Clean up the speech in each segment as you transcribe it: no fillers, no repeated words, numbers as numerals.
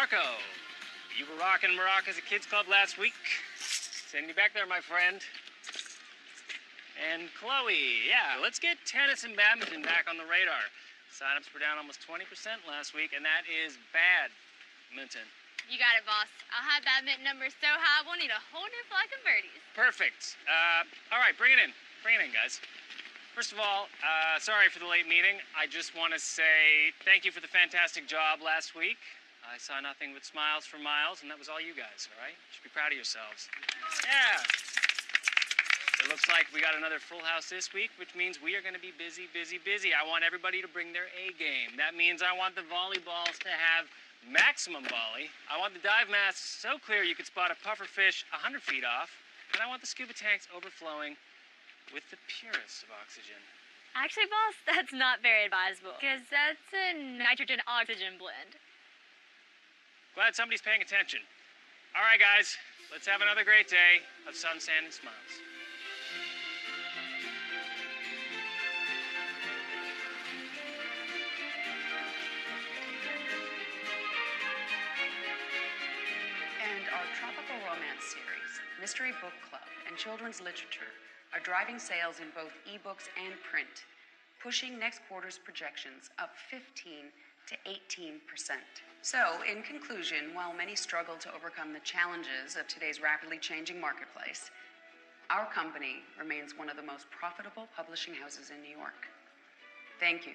Marco, you were rocking maracas at Kids Club last week. Sending you back there, my friend. And Chloe, yeah, let's get tennis and badminton back on the radar. Sign-ups were down almost 20% last week, and that is badminton. You got it, boss. I'll have badminton numbers so high, we'll need a whole new flock of birdies. Perfect. All right, bring it in. Bring it in, guys. First of all, sorry for the late meeting. I just want to say thank you for the fantastic job last week. I saw nothing but smiles for miles, and that was all you guys, all right? You should be proud of yourselves. Yeah. It looks like we got another full house this week, which means we are going to be busy, busy, busy. I want everybody to bring their A game. That means I want the volleyballs to have maximum volley. I want the dive masks so clear you could spot a puffer fish 100 feet off. And I want the scuba tanks overflowing with the purest of oxygen. Actually, boss, that's not very advisable, because that's a nitrogen-oxygen blend. Glad somebody's paying attention. All right, guys, let's have another great day of sun, sand, and smiles. And our tropical romance series, Mystery Book Club, and children's literature are driving sales in both ebooks and print, pushing next quarter's projections up 15 to 18%. So, in conclusion, while many struggle to overcome the challenges of today's rapidly changing marketplace, our company remains one of the most profitable publishing houses in New York. Thank you.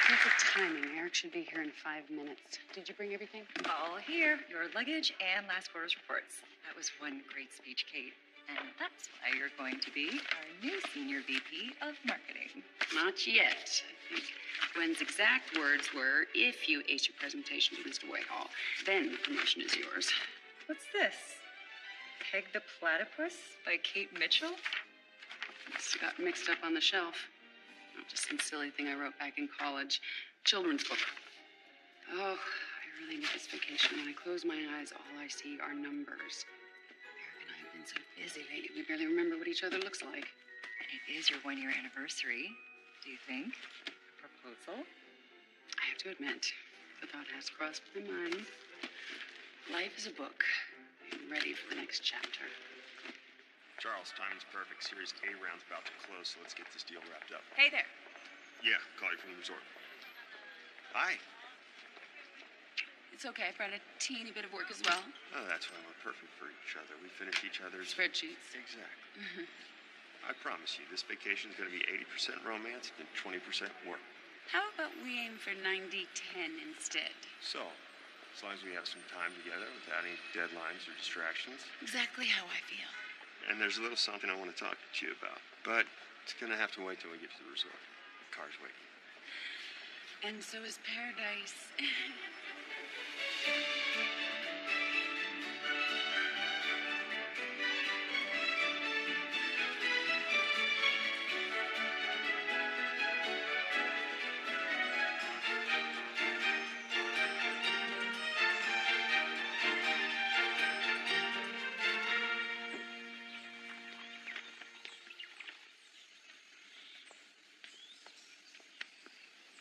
Perfect timing. Eric should be here in 5 minutes. Did you bring everything? All here. Your luggage and last quarter's reports. That was one great speech, Kate. And that's why you're going to be our new senior VP of marketing. Not yet. I think Gwen's exact words were, if you ace your presentation to Mr. Whitehall, then the promotion is yours. What's this? Peg the Platypus by Kate Mitchell? It's got mixed up on the shelf. Just some silly thing I wrote back in college. Children's book. Oh, I really need this vacation. When I close my eyes, all I see are numbers. Eric and I have been so busy lately, we barely remember what each other looks like. And it is your one-year anniversary. Do you think? A proposal? I have to admit, the thought has crossed my mind. Life is a book. I'm ready for the next chapter. Charles, timing's perfect. Series A round's about to close, so let's get this deal wrapped up. Hey there. Yeah, call you from the resort. Hi. It's okay. I brought a teeny bit of work as well. Oh, that's why we're perfect for each other. We finish each other's... Spreadsheets. Exactly. I promise you, this vacation's going to be 80% romance and 20% work. How about we aim for 90-10 instead? So, as long as we have some time together without any deadlines or distractions. Exactly how I feel. And there's a little something I want to talk to you about. But it's going to have to wait till we get to the resort. The car's waiting. And so is paradise.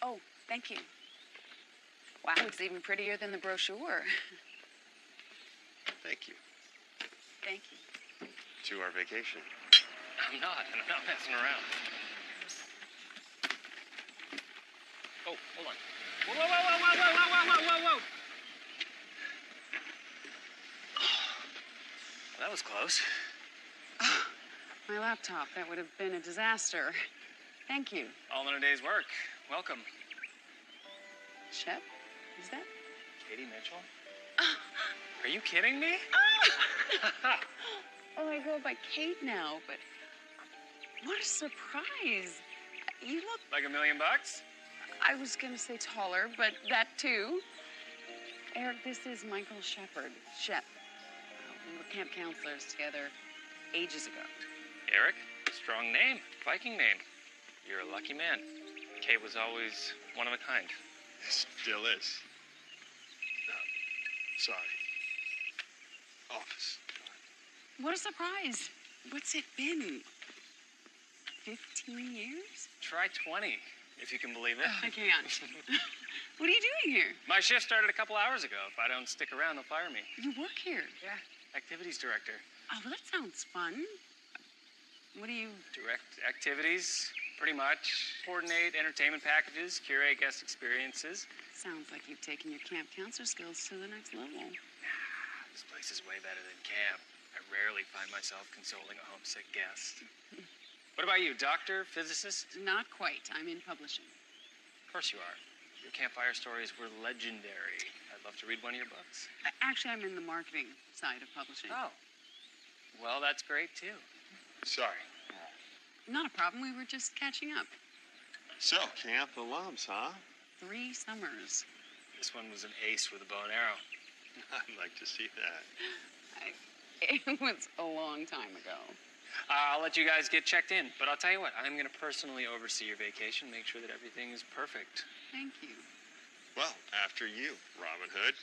Oh, thank you. Wow, it's even prettier than the brochure. Thank you. Thank you. To our vacation. I'm not messing around. Oh, hold on. Whoa, whoa, whoa, whoa, whoa, whoa, whoa, whoa, whoa, whoa! That was close. My laptop, that would have been a disaster. Thank you. All in a day's work. Welcome. Shep, is that? Katie Mitchell? Are you kidding me? Oh, I go by Kate now, but what a surprise. You look... Like $1 million? I was going to say taller, but that too. Eric, this is Michael Shepard. Shep. We were camp counselors together ages ago. Eric? Strong name. Viking name. You're a lucky man. Kate was always one of a kind. Still is. Sorry. Office. What a surprise. What's it been? 15 years? Try 20. if you can believe it. I can't. What are you doing here? My shift started a couple hours ago. If I don't stick around, they'll fire me. You work here. Yeah, activities director. Oh, well, that sounds fun. What do you... Direct activities, pretty much. Coordinate entertainment packages, curate guest experiences. Sounds like you've taken your camp counselor skills to the next level. This place is way better than camp. I rarely find myself consoling a homesick guest. What about you, doctor, physicist? Not quite. I'm in publishing. Of course you are. Your campfire stories were legendary. I'd love to read one of your books. Actually, I'm in the marketing side of publishing. Oh. Well, that's great, too. Sorry. Not a problem. We were just catching up. So, camp alums, huh? 3 summers. This one was an ace with a bow and arrow. I'd like to see that. It was a long time ago. I'll let you guys get checked in, but I'll tell you what, I'm going to personally oversee your vacation, make sure that everything is perfect. Thank you. Well, after you, Robin Hood.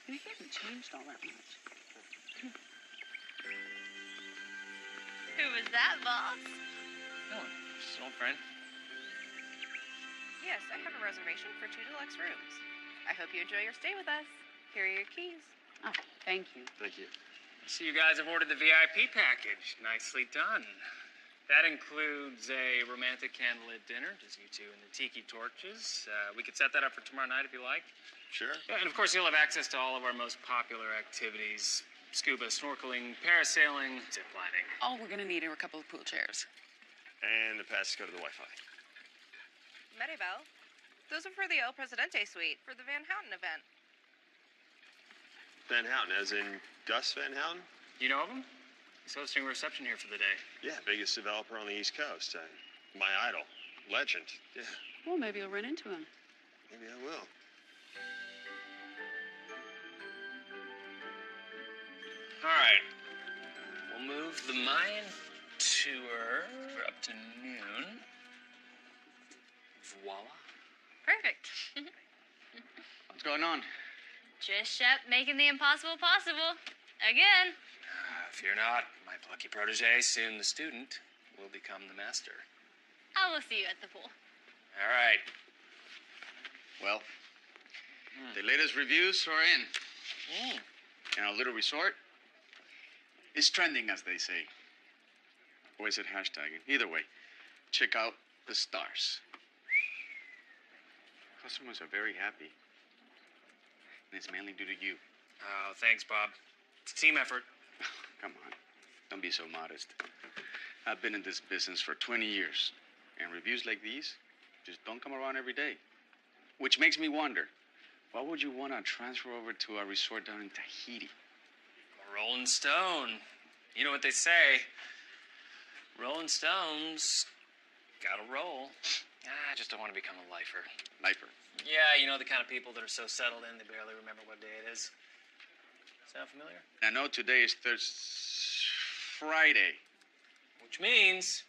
He hasn't changed all that much. Who was that, boss? No one. Just an old friend. Yes, I have a reservation for 2 deluxe rooms. I hope you enjoy your stay with us. Here are your keys. Oh, thank you. Thank you. I see you guys have ordered the VIP package. Nicely done. That includes a romantic candlelit dinner, just you two and the tiki torches. We could set that up for tomorrow night if you like. Sure. Yeah, and of course, you'll have access to all of our most popular activities. Scuba, snorkeling, parasailing, zip lining. All we're going to need are a couple of pool chairs. And the passes go to the Wi-Fi. Maribel, those are for the El Presidente suite for the Van Houten event. Van Houten, as in Gus Van Houten? You know of him? He's hosting a reception here for the day. Yeah, biggest developer on the East Coast. My idol. Legend. Yeah, Well, maybe you'll run into him. maybe I will. All right. We'll move the Mayan tour for up to noon. Voila. Perfect. What's going on? Just Shep making the impossible possible. Again. Fear not, my plucky protege, soon the student, will become the master. I will see you at the pool. All right. Well, the latest reviews are in. And our little resort is trending, as they say. Or is it hashtagging? Either way, check out the stars. Customers are very happy. And it's mainly due to you. Oh, thanks, Bob. It's a team effort. Come on, don't be so modest. I've been in this business for 20 years, and reviews like these just don't come around every day. Which makes me wonder, why would you want to transfer over to a resort down in Tahiti? A Rolling Stone. You know what they say. Rolling Stones gotta roll. I just don't want to become a lifer. Lifer. Yeah, you know the kind of people that are so settled in they barely remember what day it is. Sound familiar? I know today is Friday. Which means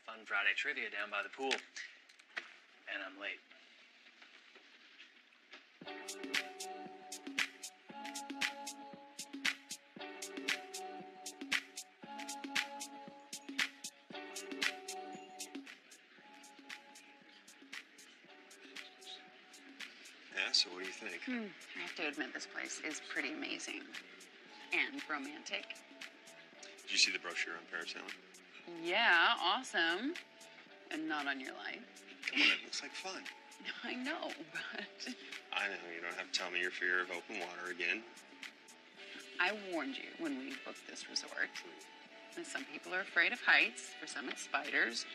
fun Friday trivia down by the pool. And I'm late. Yeah, so what do you think? I have to admit, this place is pretty amazing. And romantic. Did you see the brochure on parasailing? Yeah, awesome. And not on your life. Come on, it looks like fun. I know, but I know, you don't have to tell me your fear of open water again. I warned you when we booked this resort. And some people are afraid of heights, for some it's spiders.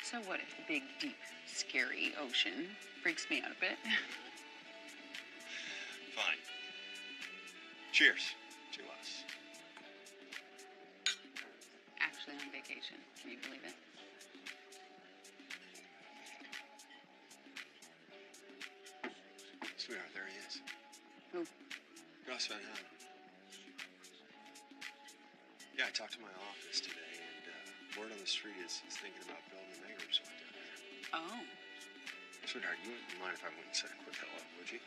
So what if the big, deep, scary ocean freaks me out a bit? Fine. Cheers to us. Actually on vacation. Can you believe it? Sweetheart, there he is. Who? Gus Van Houten. Yeah, I talked to my office today, and word on the street is he's thinking about building a mega resort down there. Oh. Sweetheart, you wouldn't mind if I went and said a quick hello, would you?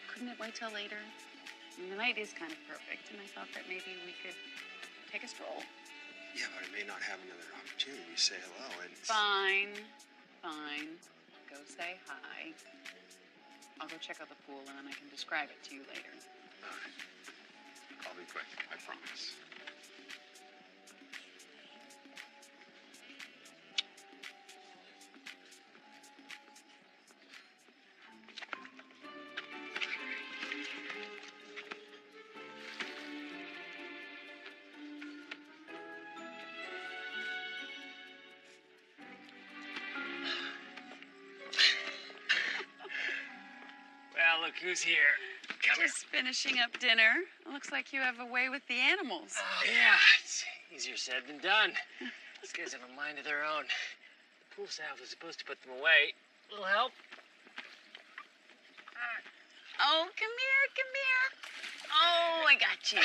Couldn't it wait till later? I mean, the night is kind of perfect, and I thought that maybe we could take a stroll. Yeah, but I may not have another opportunity to say hello, and... Fine. Go say hi. I'll go check out the pool, and then I can describe it to you later. All right. I'll be quick, I promise. Well, look who's here. Come here. Just finishing up dinner. Looks like you have a way with the animals. Yeah, it's easier said than done. These guys have a mind of their own. The pool staff was supposed to put them away. Little help? Oh, come here. Oh, I got you.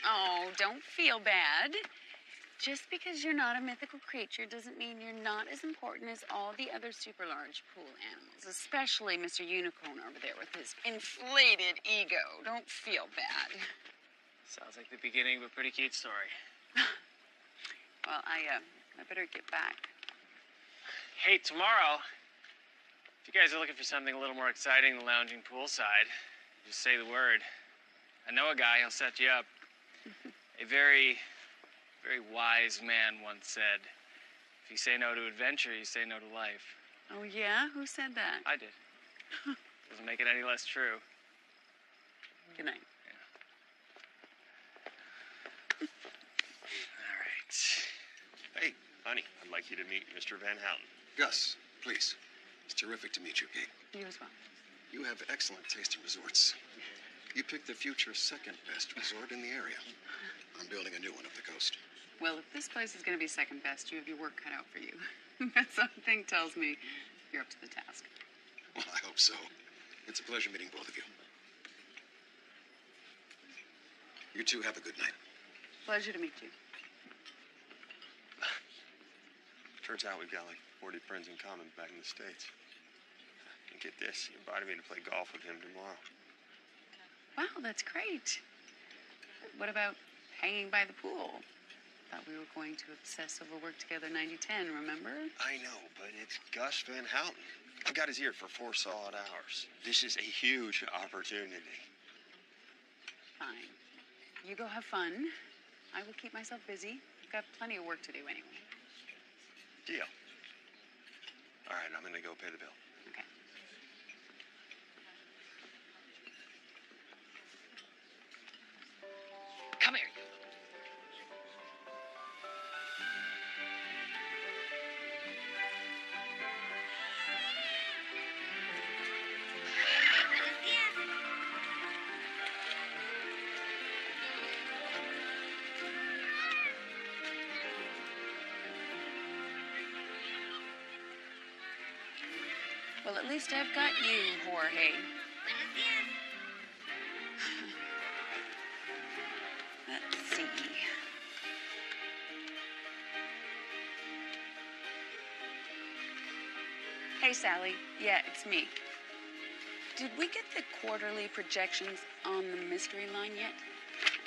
Oh, don't feel bad. Just because you're not a mythical creature doesn't mean you're not as important as all the other super large pool animals, especially Mr. Unicorn over there with his inflated ego. Don't feel bad. Sounds like the beginning of a pretty cute story. Well, I better get back. Hey, tomorrow, if you guys are looking for something a little more exciting than lounging poolside, just say the word. I know a guy, he'll set you up. A very wise man once said, if you say no to adventure, you say no to life. Oh, yeah? Who said that? I did. Doesn't make it any less true. Good night. All right. Hey, honey, I'd like you to meet Mr. Van Houten. Gus, please. It's terrific to meet you, Kate. You as well. You have excellent taste in resorts. You picked the future second best resort in the area. I'm building a new one up the coast. Well, if this place is going to be second best, you have your work cut out for you. But something tells me you're up to the task. Well, I hope so. It's a pleasure meeting both of you. You two have a good night. Pleasure to meet you. Turns out we've got like 40 friends in common back in the States. And get this, he invited me to play golf with him tomorrow. Wow, that's great. What about hanging by the pool? Thought we were going to obsess over work together 90-10, remember? I know, but it's Gus Van Houten. I've got his ear for 4 solid hours. This is a huge opportunity. Fine. You go have fun. I will keep myself busy. I've got plenty of work to do anyway. Deal. All right, I'm gonna go pay the bill. Okay. Come here, you. Well, at least I've got you, Jorge. Let's see. Hey, Sally. Yeah, it's me. Did we get the quarterly projections on the mystery line yet?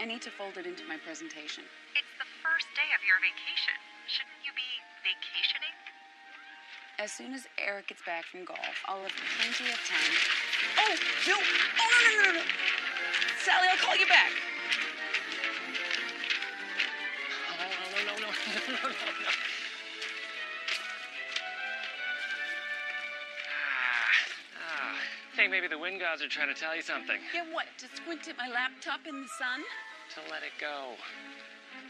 I need to fold it into my presentation. It's the first day of your vacation. Shouldn't you be vacationing? As soon as Eric gets back from golf, I'll have plenty of time. Oh, no! Oh, no. Sally, I'll call you back. Oh, no. I think maybe the wind gods are trying to tell you something. Yeah, what? To squint at my laptop in the sun? To let it go.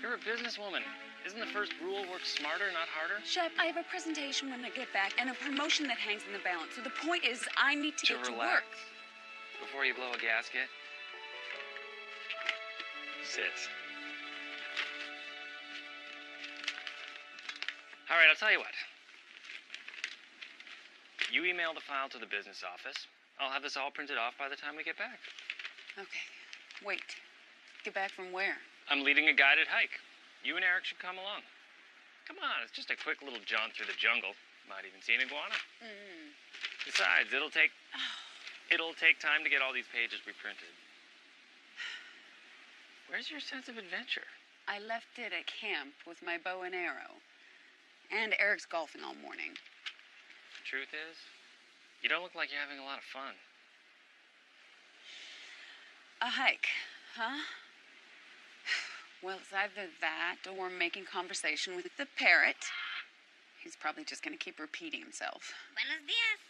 You're a businesswoman. Isn't the first rule work smarter, not harder? Chef, I have a presentation when I get back and a promotion that hangs in the balance. So the point is, I need to get to relax. work. Before you blow a gasket. Sit. All right, I'll tell you what. You email the file to the business office. I'll have this all printed off by the time we get back. Okay. Wait. Get back from where? I'm leading a guided hike. You and Eric should come along. Come on, it's just a quick little jaunt through the jungle. Might even see an iguana. Besides, it'll take time to get all these pages reprinted. Where's your sense of adventure? I left it at camp with my bow and arrow. And Eric's golfing all morning. Truth is, you don't look like you're having a lot of fun. A hike, huh? Well, it's either that or making conversation with the parrot. He's probably just gonna keep repeating himself. Buenos dias.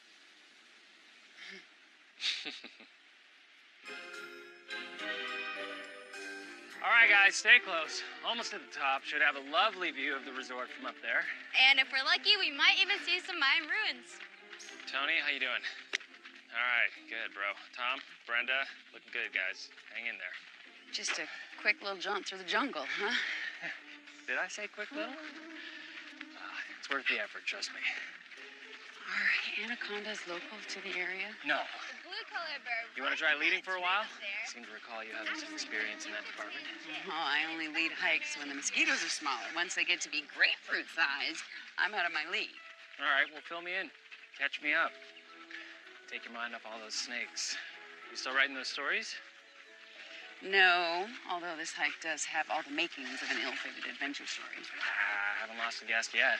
All right, guys, stay close. Almost at the top. Should have a lovely view of the resort from up there. And if we're lucky, we might even see some Mayan ruins. Tony, how you doing? All right, good, bro. Tom, Brenda, looking good, guys. Hang in there. Just a quick little jaunt through the jungle, huh? Did I say quick little? It's worth the effort, trust me. Are anacondas local to the area? No. The blue-colored bird. You want to try leading for a while? I seem to recall you having some experience in that department. Oh, I only lead hikes when the mosquitoes are smaller. Once they get to be grapefruit size, I'm out of my league. All right, well, fill me in. Catch me up. Take your mind off all those snakes. You still writing those stories? No, although this hike does have all the makings of an ill-fated adventure story. I haven't lost a guest yet.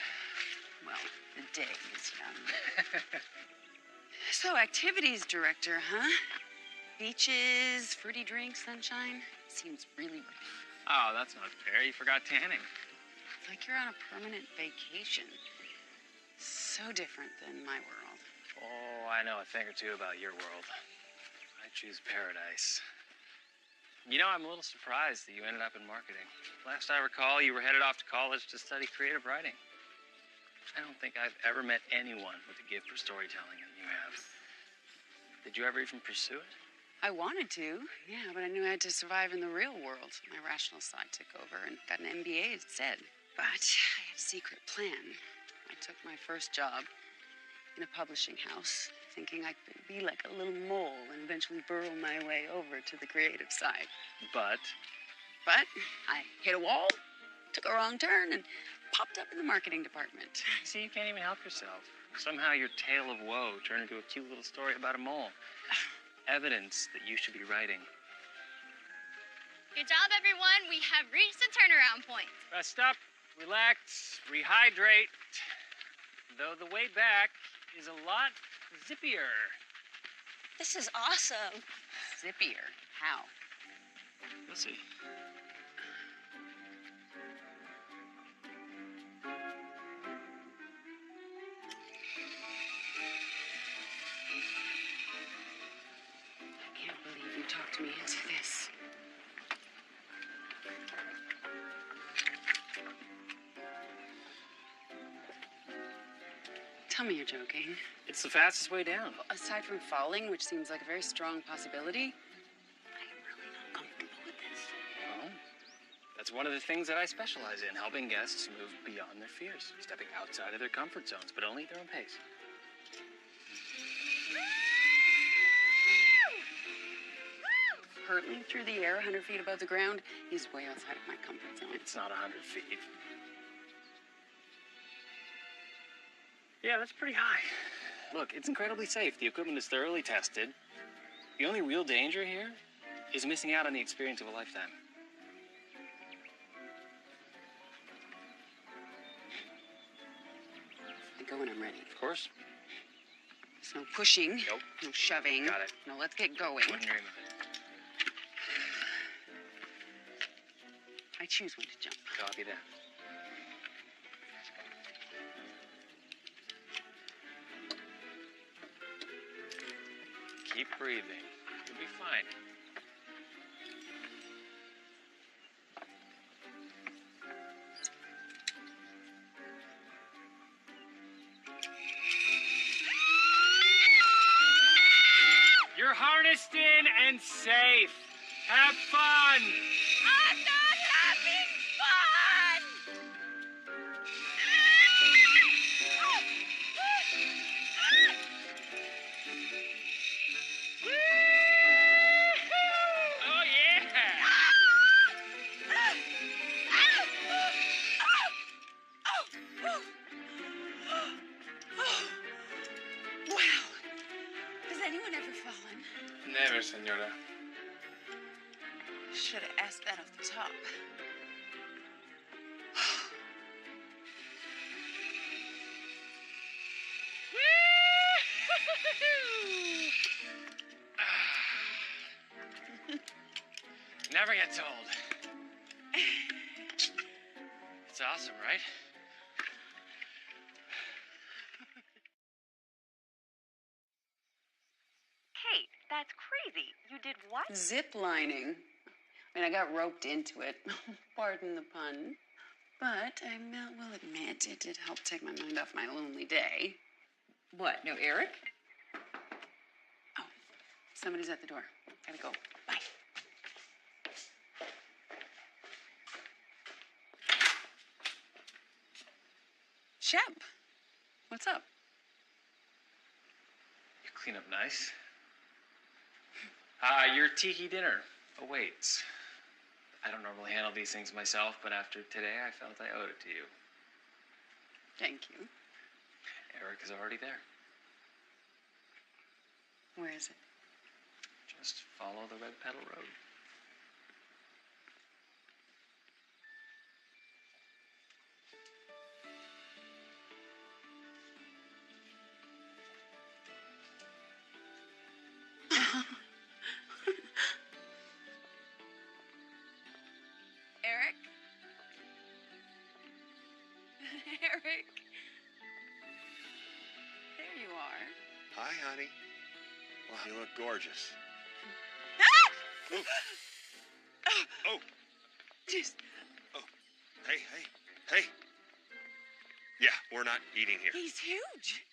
Well, the day is young. So, activities director, huh? Beaches, fruity drinks, sunshine. Seems really right. Oh, that's not fair. You forgot tanning. It's like you're on a permanent vacation. So different than my world. Oh, I know a thing or two about your world. I choose paradise. You know, I'm a little surprised that you ended up in marketing. Last I recall, you were headed off to college to study creative writing. I don't think I've ever met anyone with a gift for storytelling that you have. Did you ever even pursue it? I wanted to, yeah, but I knew I had to survive in the real world. My rational side took over and got an MBA instead. But I had a secret plan. I took my first job in a publishing house, thinking I could be like a little mole and eventually burrow my way over to the creative side. But I hit a wall, took a wrong turn, and popped up in the marketing department. see, you can't even help yourself. Somehow your tale of woe turned into a cute little story about a mole. Evidence that you should be writing. Good job, everyone. We have reached the turnaround point. Rest up, relax, rehydrate. Though the way back is a lot zippier. This is awesome. Zippier. How? We'll see. I can't believe you talked me into this. Tell me you're joking. It's the fastest way down. Aside from falling, which seems like a very strong possibility, I am really not comfortable with this. Well, that's one of the things that I specialize in, helping guests move beyond their fears, stepping outside of their comfort zones, but only at their own pace. Hurtling through the air 100 feet above the ground is way outside of my comfort zone. It's not 100 feet. Yeah, that's pretty high. Look, it's incredibly safe. The equipment is thoroughly tested. The only real danger here is missing out on the experience of a lifetime. I go when I'm ready. Of course. There's no pushing. Nope. No shoving. Got it. No, let's get going. Wouldn't dream of it. I choose when to jump. Copy that. Keep breathing. You'll be fine. You're harnessed in and safe. Have fun. I'm not having fun! Oh, yeah. Wow. Has anyone ever fallen? Never, senora. Should have asked that off the top. Never gets old. It's awesome, right? Kate, that's crazy. You did what? Zip lining. I mean, I got roped into it. Pardon the pun. But I will admit it did help take my mind off my lonely day. What? No Eric? Oh, somebody's at the door. Gotta go. Bye. Shep, what's up? You clean up nice. Your tiki dinner awaits. I don't normally handle these things myself, but after today, I felt I owed it to you. Thank you. Eric is already there. Where is it? Just follow the red pedal road. Eric? Eric? There you are. Hi, honey. Wow, you look gorgeous. Ah! Ooh. Oh. Just, Oh. Hey. Yeah, we're not eating here. he's huge.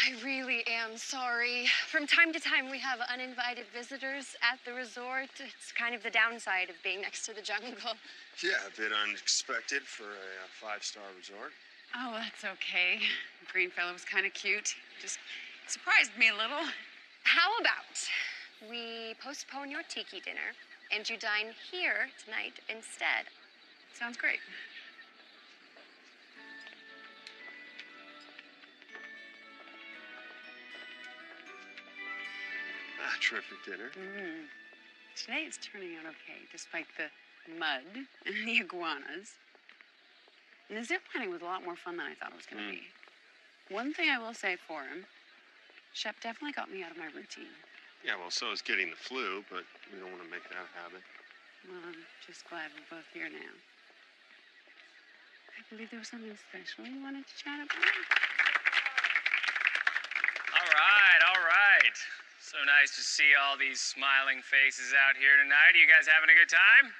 I really am sorry. From time to time, we have uninvited visitors at the resort. It's kind of the downside of being next to the jungle. Yeah, a bit unexpected for a five-star resort. Oh, that's okay. The green fellow was kind of cute. Just surprised me a little. How about we postpone your tiki dinner and you dine here tonight instead? Sounds great. Terrific dinner. Today it's turning out okay, despite the mud and the iguanas. And the zip lining was a lot more fun than I thought it was going to be. One thing I will say for him, Shep definitely got me out of my routine. Yeah, well, so is getting the flu, but we don't want to make it out of habit. Well, I'm just glad we're both here now. I believe there was something special you wanted to chat about. All right. So nice to see all these smiling faces out here tonight. Are you guys having a good time?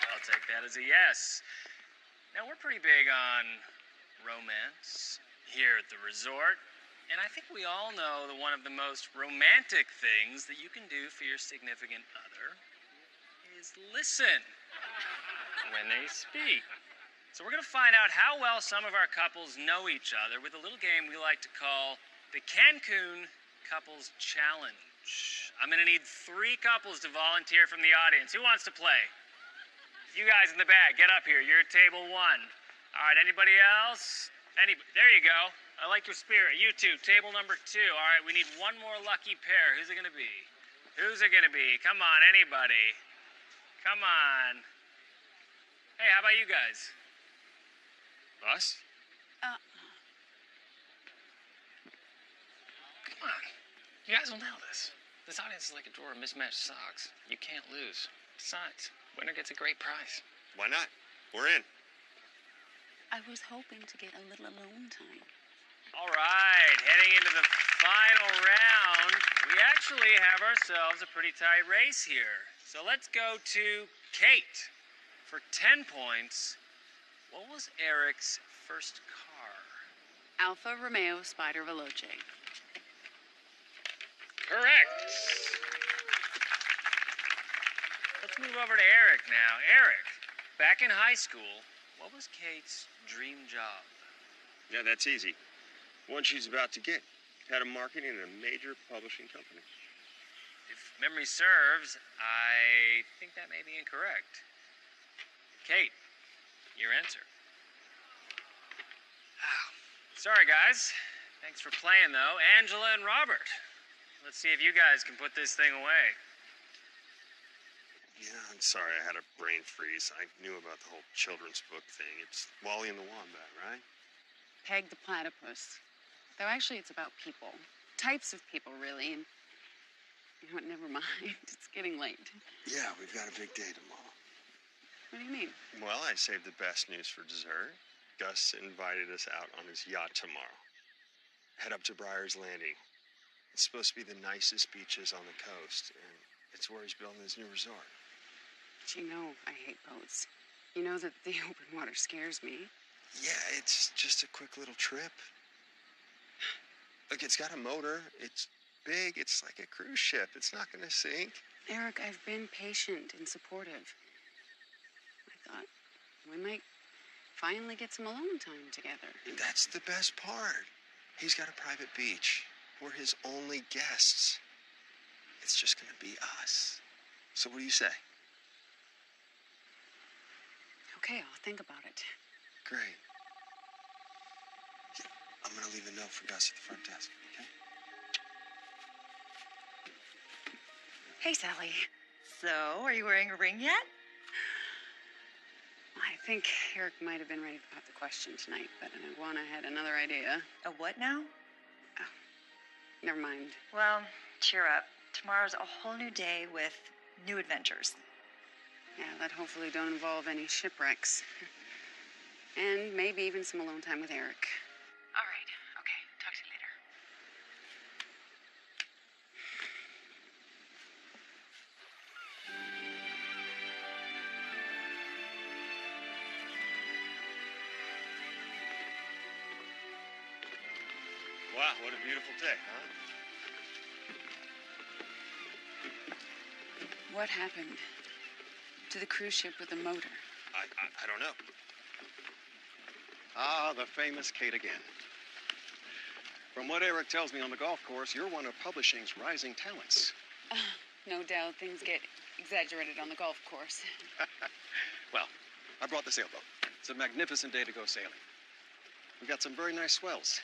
I'll take that as a yes. Now, we're pretty big on romance here at the resort. And I think we all know that one of the most romantic things that you can do for your significant other is listen when they speak. So we're going to find out how well some of our couples know each other with a little game we like to call the Cancun Couples Challenge. I'm going to need 3 couples to volunteer from the audience. Who wants to play? You guys in the back, get up here. You're at table 1. All right, anybody else? There you go. I like your spirit. You two, table number 2. All right, we need one more lucky pair. Who's it going to be? Who's it going to be? Come on, anybody. Come on. Hey, how about you guys? Us? Come on. You guys will nail this. This audience is like a drawer of mismatched socks. You can't lose. Besides, winner gets a great prize. Why not? We're in. I was hoping to get a little alone time. All right, heading into the final round, we actually have ourselves a pretty tight race here. So let's go to Kate. For 10 points, what was Eric's first car? Alfa Romeo Spider Veloce. Correct. Let's move over to Eric now. Eric, back in high school, what was Kate's dream job? Yeah, that's easy. One she's about to get. Head of marketing at a major publishing company. If memory serves, I think that may be incorrect. Kate, your answer. Sorry, guys. Thanks for playing, though. Angela and Robert. Let's see if you guys can put this thing away. Yeah, I'm sorry I had a brain freeze. I knew about the whole children's book thing. It's Wally and the Wombat, right? Peg the platypus. Though actually it's about people. Types of people, really. And Oh, never mind. It's getting late. Yeah, we've got a big day tomorrow. What do you mean? Well, I saved the best news for dessert. Gus invited us out on his yacht tomorrow. Head up to Briar's Landing. It's supposed to be the nicest beaches on the coast, and it's where he's building his new resort. But you know I hate boats. You know that the open water scares me. Yeah, it's just a quick little trip. Look, it's got a motor. It's big. It's like a cruise ship. It's not going to sink. Eric, I've been patient and supportive. I thought we might finally get some alone time together. That's the best part. He's got a private beach. We're his only guests. It's just going to be us. So what do you say? Okay, I'll think about it. Great. Yeah, I'm going to leave a note for Gus at the front desk, okay? Hey, Sally. So, are you wearing a ring yet? I think Eric might have been ready to pop the question tonight, but I had another idea. A what now? Never mind. Well, cheer up. Tomorrow's a whole new day with new adventures. Yeah, that hopefully don't involve any shipwrecks. And maybe even some alone time with Eric. All right. Okay. Talk to you later. Wow, what a beautiful day, huh? What happened to the cruise ship with the motor? I don't know. Ah, the famous Kate again. From what Eric tells me on the golf course, you're one of publishing's rising talents. No doubt things get exaggerated on the golf course. Well, I brought the sailboat. It's a magnificent day to go sailing. We got some very nice swells.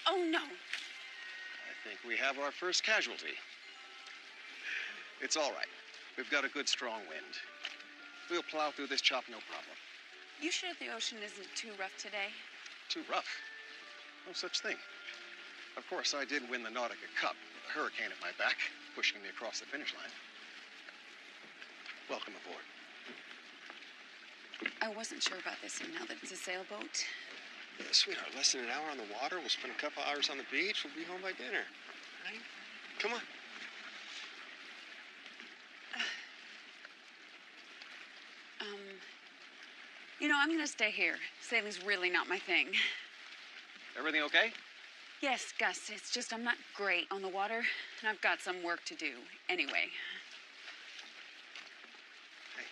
Oh no. I think we have our first casualty. It's all right. We've got a good, strong wind. We'll plow through this chop, no problem. You sure the ocean isn't too rough today? Too rough? No such thing. Of course, I did win the Nautica Cup with a hurricane at my back, pushing me across the finish line. Welcome aboard. I wasn't sure about this, and now that it's a sailboat. Yeah, sweetheart, less than an hour on the water. We'll spend a couple hours on the beach. We'll be home by dinner. Right? Come on. I'm gonna stay here. Sailing's really not my thing. Everything okay? Yes, Gus, it's just I'm not great on the water, and I've got some work to do. Anyway. Hey,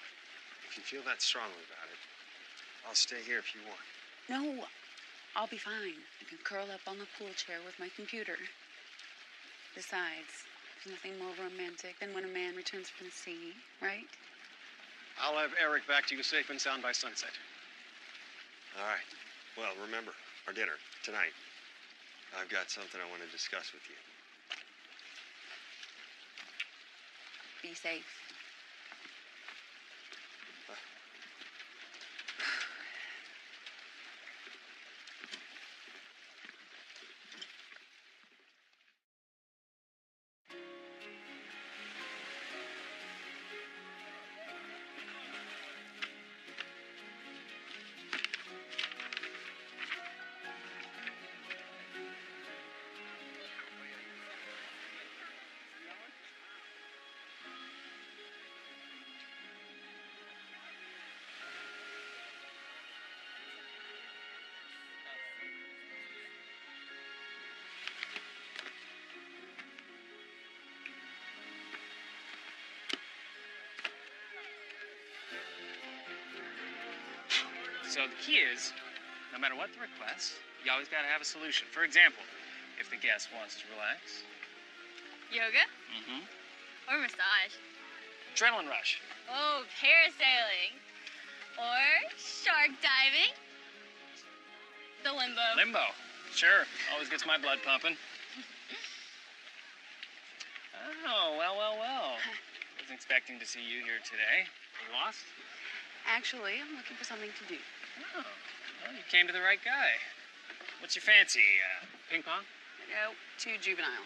if you feel that strongly about it, I'll stay here if you want. No, I'll be fine. I can curl up on the pool chair with my computer. Besides, there's nothing more romantic than when a man returns from the sea, right? I'll have Eric back to you safe and sound by sunset. All right. Well, remember, our dinner, tonight. I've got something I want to discuss with you. Be safe. So the key is, no matter what the request, you always gotta have a solution. For example, if the guest wants to relax. Yoga? Mm-hmm. Or massage? Adrenaline rush. Oh, parasailing. Or shark diving? The limbo. Limbo. Sure. Always gets my blood pumping. Oh, well. Wasn't expecting to see you here today. You lost? Actually, I'm looking for something to do. Oh, well, you came to the right guy. What's your fancy? Ping pong? No, too juvenile.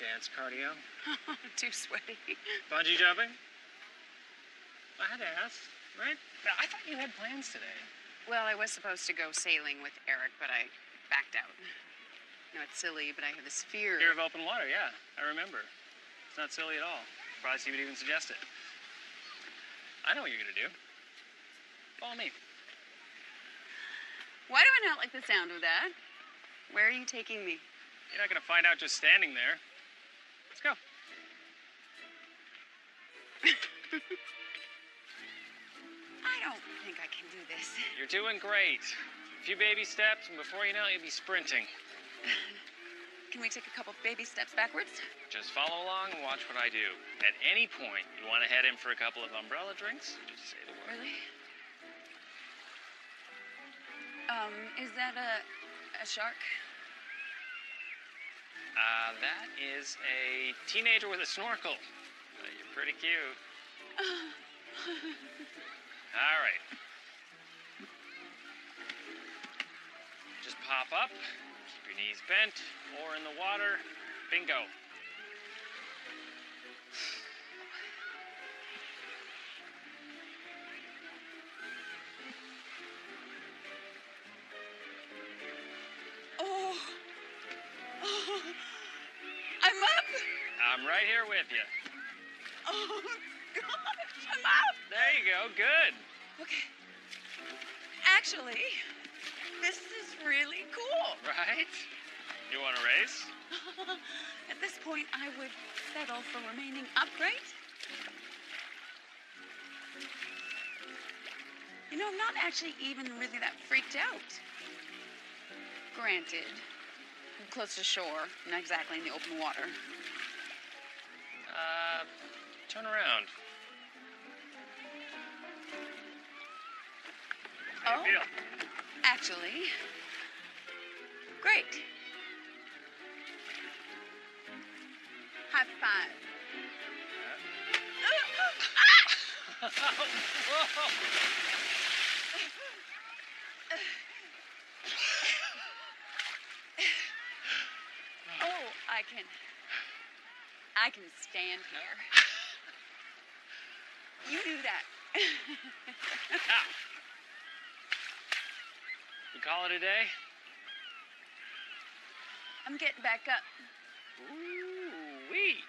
dance cardio. Too sweaty. Bungee jumping? I had to ask, right? I thought you had plans today. Well, I was supposed to go sailing with Eric, but I backed out. You know, it's silly, but I have this fear. Fear of open water, yeah. I remember. It's not silly at all. Surprised you would even suggest it. I know what you're gonna do. Follow me. Why do I not like the sound of that? Where are you taking me? You're not gonna find out just standing there. Let's go. I don't think I can do this. You're doing great. A few baby steps, and before you know it, you'll be sprinting. Can we take a couple baby steps backwards? Just follow along and watch what I do. At any point, you want to head in for a couple of umbrella drinks, just say the word. Really? Is that a shark? That is a teenager with a snorkel. You're pretty cute. All right. Just pop up, keep your knees bent, or in the water. Bingo. Oh, I'm up. I'm right here with you. Oh, gosh, I'm up. There you go. Good. Okay. Actually, this is really cool. Right? You want to race? At this point, I would settle for remaining upright. You know, I'm not actually even really that freaked out. Granted, I'm close to shore, not exactly in the open water. Turn around. How do you feel? Actually, great. High five. Oh, I can stand here. You do that. Ow. We call it a day? I'm getting back up. Ooh-wee.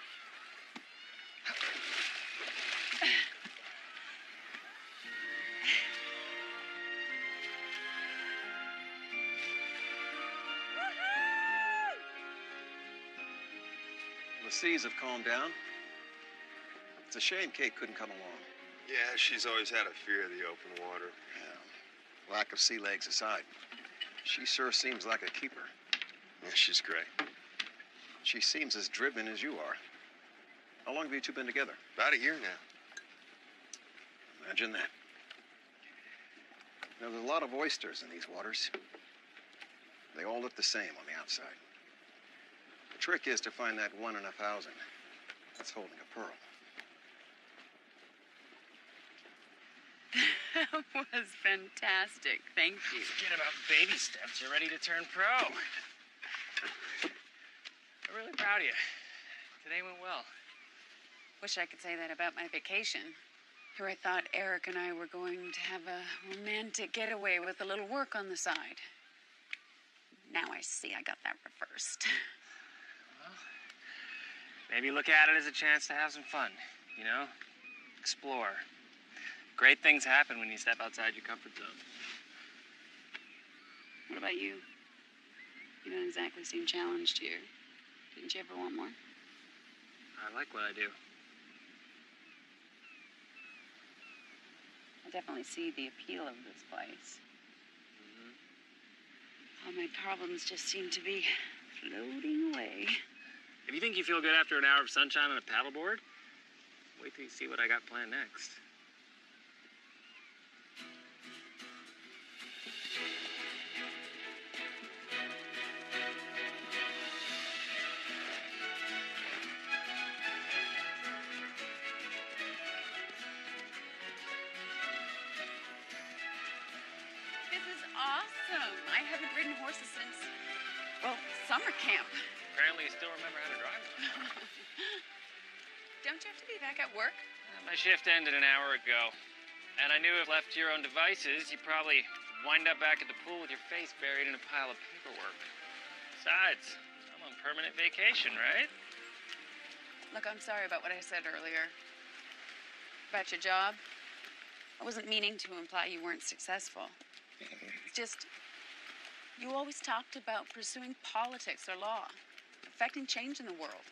The seas have calmed down. It's a shame Kate couldn't come along. Yeah, she's always had a fear of the open water. Yeah. Lack of sea legs aside, she sure seems like a keeper. Yeah, she's great. She seems as driven as you are. How long have you two been together? About a year now. Imagine that. Now, there's a lot of oysters in these waters. They all look the same on the outside. The trick is to find that one in 1,000 that's holding a pearl. That was fantastic. Thank you. Forget about baby steps. You're ready to turn pro. I'm really proud of you. Today went well. Wish I could say that about my vacation. Here I thought Eric and I were going to have a romantic getaway with a little work on the side. Now I see I got that reversed. Well, maybe look at it as a chance to have some fun, you know? Explore. Great things happen when you step outside your comfort zone. What about you? You don't exactly seem challenged here. Didn't you ever want more? I like what I do. I definitely see the appeal of this place. All my problems just seem to be floating away. If you think you feel good after an hour of sunshine on a paddleboard, wait till you see what I got planned next. This is awesome. I haven't ridden horses since, well, summer camp. Apparently, you still remember how to drive it. Don't you have to be back at work? My shift ended an hour ago. And I knew if left to your own devices, you'd probably wind up back at the pool with your face buried in a pile of paperwork. Besides, I'm on permanent vacation, right? Look, I'm sorry about what I said earlier. About your job. I wasn't meaning to imply you weren't successful. It's just, you always talked about pursuing politics or law, affecting change in the world.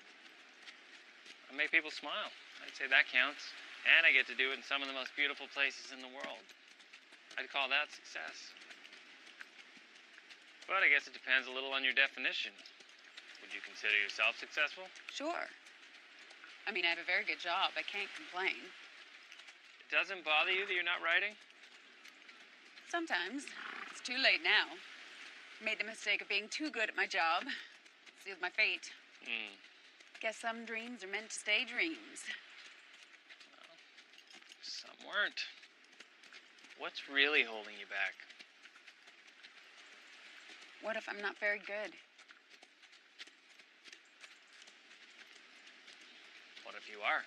I make people smile. I'd say that counts. And I get to do it in some of the most beautiful places in the world. I'd call that success. But I guess it depends a little on your definition. Would you consider yourself successful? Sure. I mean, I have a very good job. I can't complain. It doesn't bother you that you're not writing? Sometimes. It's too late now. Made the mistake of being too good at my job. Sealed my fate. Guess some dreams are meant to stay dreams. Some weren't. What's really holding you back? What if I'm not very good? What if you are?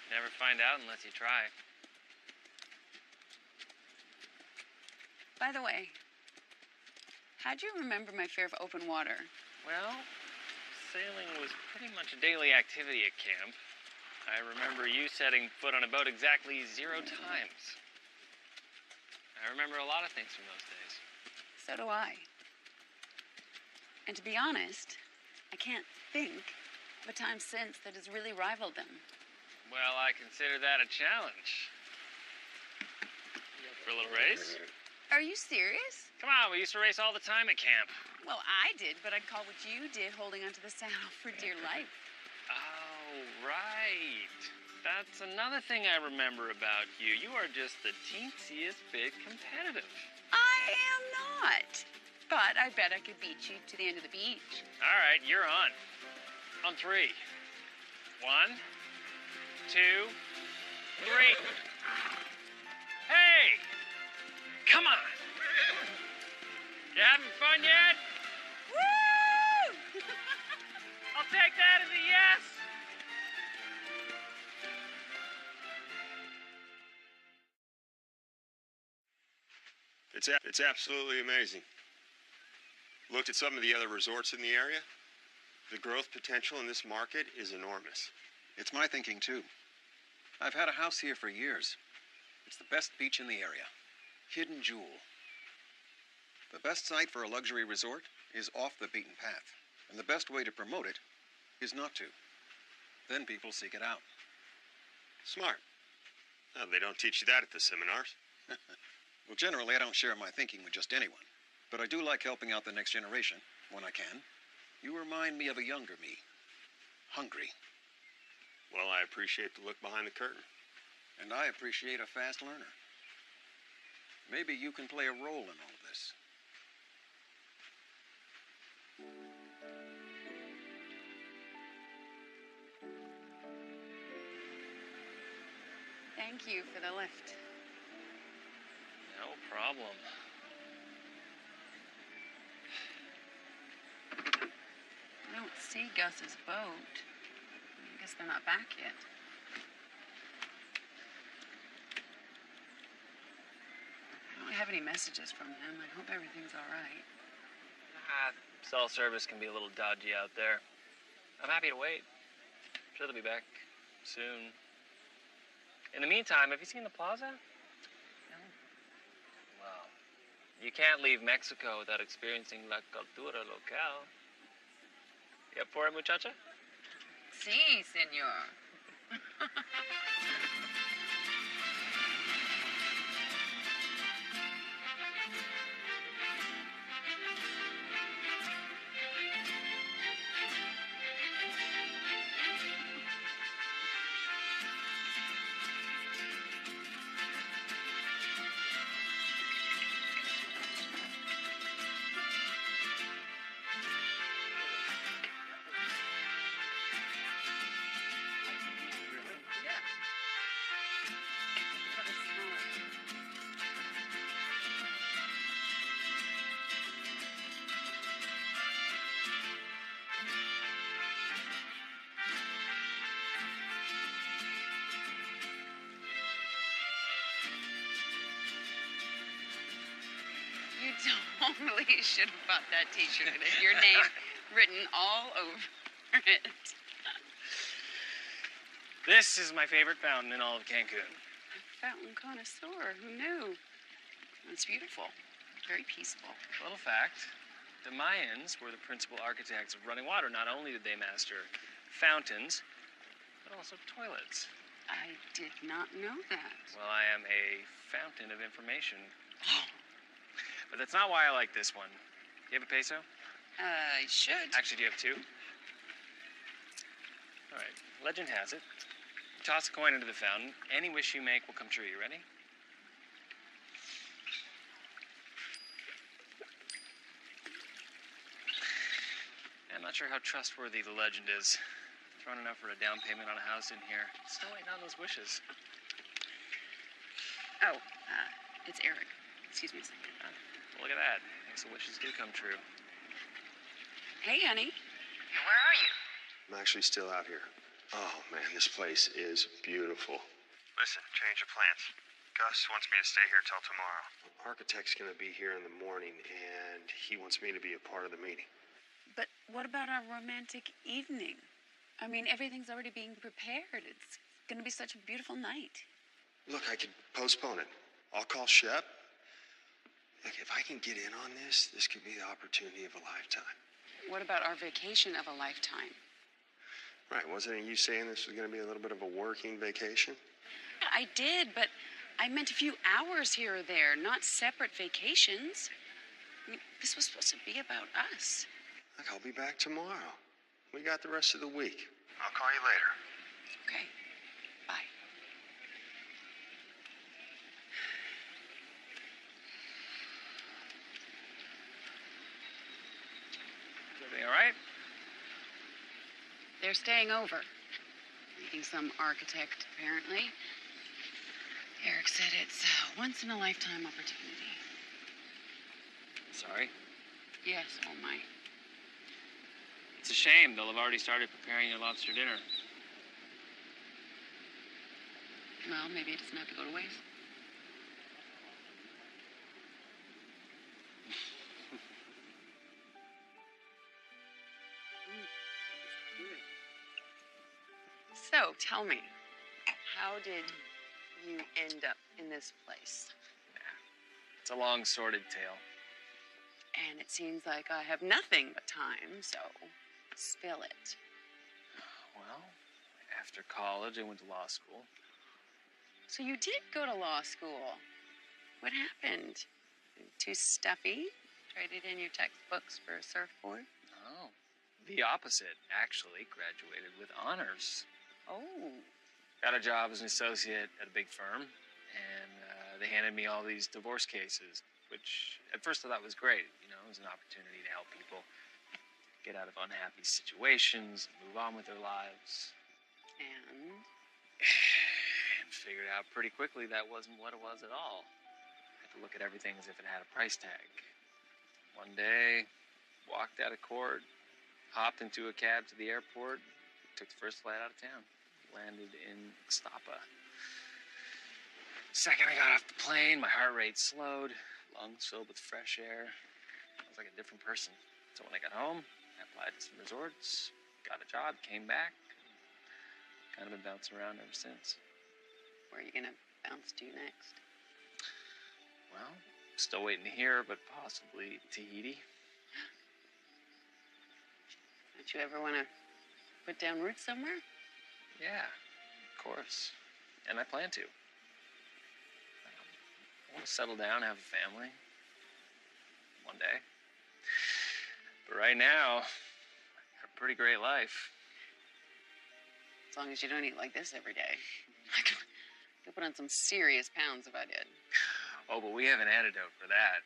Never find out unless you try. By the way, how'd you remember my fear of open water? Well, sailing was pretty much a daily activity at camp. I remember you setting foot on a boat exactly 0 times. I remember a lot of things from those days. So do I. And to be honest, I can't think of a time since that has really rivaled them. Well, I consider that a challenge. You up for a little race? Are you serious? Come on, we used to race all the time at camp. Well, I did, but I'd call what you did holding onto the saddle for dear life. Oh, right. That's another thing I remember about you. You are just the teensiest bit competitive. I am not. But I bet I could beat you to the end of the beach. All right, you're on. On 3. 1, 2, 3. Hey! Come on! You having fun yet? Woo! I'll take that as a yes! It's absolutely amazing. Looked at some of the other resorts in the area. The growth potential in this market is enormous. It's my thinking, too. I've had a house here for years. It's the best beach in the area. Hidden jewel. The best site for a luxury resort is off the beaten path. And the best way to promote it is not to. Then people seek it out. Smart. Well, they don't teach you that at the seminars. Well, generally, I don't share my thinking with just anyone. But I do like helping out the next generation when I can. You remind me of a younger me. Hungry. Well, I appreciate the look behind the curtain. And I appreciate a fast learner. Maybe you can play a role in all of this. Thank you for the lift. No problem. I don't see Gus's boat. I guess they're not back yet. I don't have any messages from him. I hope everything's all right. Cell service can be a little dodgy out there. I'm happy to wait. I'm sure they'll be back soon. In the meantime, have you seen the plaza? No. Well, you can't leave Mexico without experiencing la cultura local. You up for it, muchacha? Sí, señor. totally should have bought that t-shirt. Your name written all over it. This is my favorite fountain in all of Cancun. Fountain connoisseur, who knew? It's beautiful, very peaceful. Little fact, the Mayans were the principal architects of running water. Not only did they master fountains, but also toilets. I did not know that. Well, I am a fountain of information. But that's not why I like this one. Do you have a peso? I should. Actually, do you have two? All right, legend has it. Toss a coin into the fountain. Any wish you make will come true. You ready? I'm not sure how trustworthy the legend is. Thrown enough for a down payment on a house in here. Still waiting on those wishes. Oh, it's Eric. Excuse me a second. Well, look at that. Thanks, the wishes do come true. Hey, honey. Where are you? I'm actually still out here. Oh, man, this place is beautiful. Listen, change of plans. Gus wants me to stay here till tomorrow. The architect's going to be here in the morning, and he wants me to be a part of the meeting. But what about our romantic evening? I mean, everything's already being prepared. It's going to be such a beautiful night. Look, I could postpone it. I'll call Shep. Look, if I can get in on this, this could be the opportunity of a lifetime. What about our vacation of a lifetime? Right, wasn't it you saying this was going to be a little bit of a working vacation? I did, but I meant a few hours here or there, not separate vacations. I mean, this was supposed to be about us. Look, I'll be back tomorrow. We got the rest of the week. I'll call you later. Okay. Bye. Is everything all right? They're staying over. Meeting some architect, apparently. Eric said it's a once-in-a-lifetime opportunity. Sorry. Yes, oh my. It's a shame. They'll have already started preparing your lobster dinner. Well, maybe it doesn't have to go to waste. So, tell me, how did you end up in this place? It's a long, sordid tale. And it seems like I have nothing but time, so spill it. Well, after college, I went to law school. So you did go to law school. What happened? Too stuffy? Traded in your textbooks for a surfboard? Oh, the opposite, actually. Graduated with honors. Oh. Got a job as an associate at a big firm, and they handed me all these divorce cases, which at first I thought was great. You know, it was an opportunity to help people get out of unhappy situations, move on with their lives. And? And figured out pretty quickly that wasn't what it was at all. I had to look at everything as if it had a price tag. One day, walked out of court, hopped into a cab to the airport, took the first flight out of town. Landed in Ixtapa. Second I got off the plane, my heart rate slowed, lungs filled with fresh air. I was like a different person. So when I got home, I applied to some resorts, got a job, came back. Kind of been bouncing around ever since. Where are you gonna bounce to next? Well, still waiting to hear, but possibly Tahiti. Don't you ever want to put down roots somewhere? Yeah, of course. And I plan to. I want to settle down, have a family. One day. But right now, I have a pretty great life. As long as you don't eat like this every day. I could put on some serious pounds if I did. Oh, but we have an antidote for that.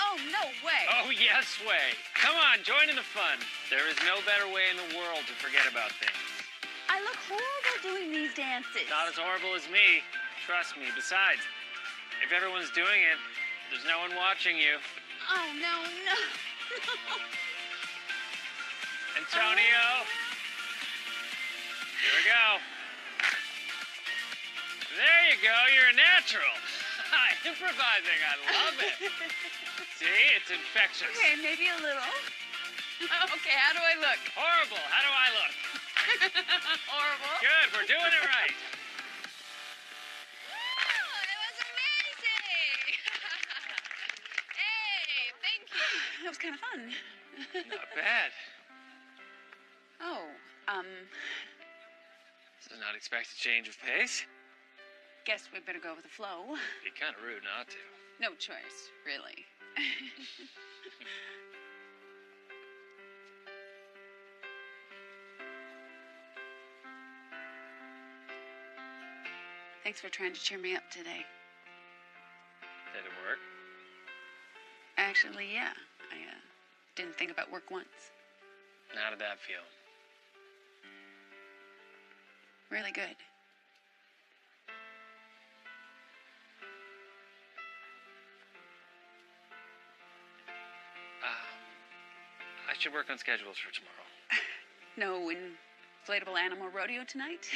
Oh, no way! Oh, yes way. Come on, join in the fun. There is no better way in the world to forget about things. I look horrible doing these dances. Not as horrible as me. Trust me. Besides, if everyone's doing it, there's no one watching you. Oh, no. Antonio, Here we go. There you go. You're a natural. Improvising. I love it. See, it's infectious. Okay, maybe a little. Okay, how do I look? Horrible. How do I look? Horrible. Good. We're doing it right. Oh, that was amazing! Hey, thank you. That was kind of fun. Not bad. Oh, This is not expected change of pace. guess we better go with the flow. Be kind of rude not to. No choice, really. Thanks for trying to cheer me up today. Did it work? Actually, yeah. I didn't think about work once. How did that feel? Really good. I should work on schedules for tomorrow. No inflatable animal rodeo tonight?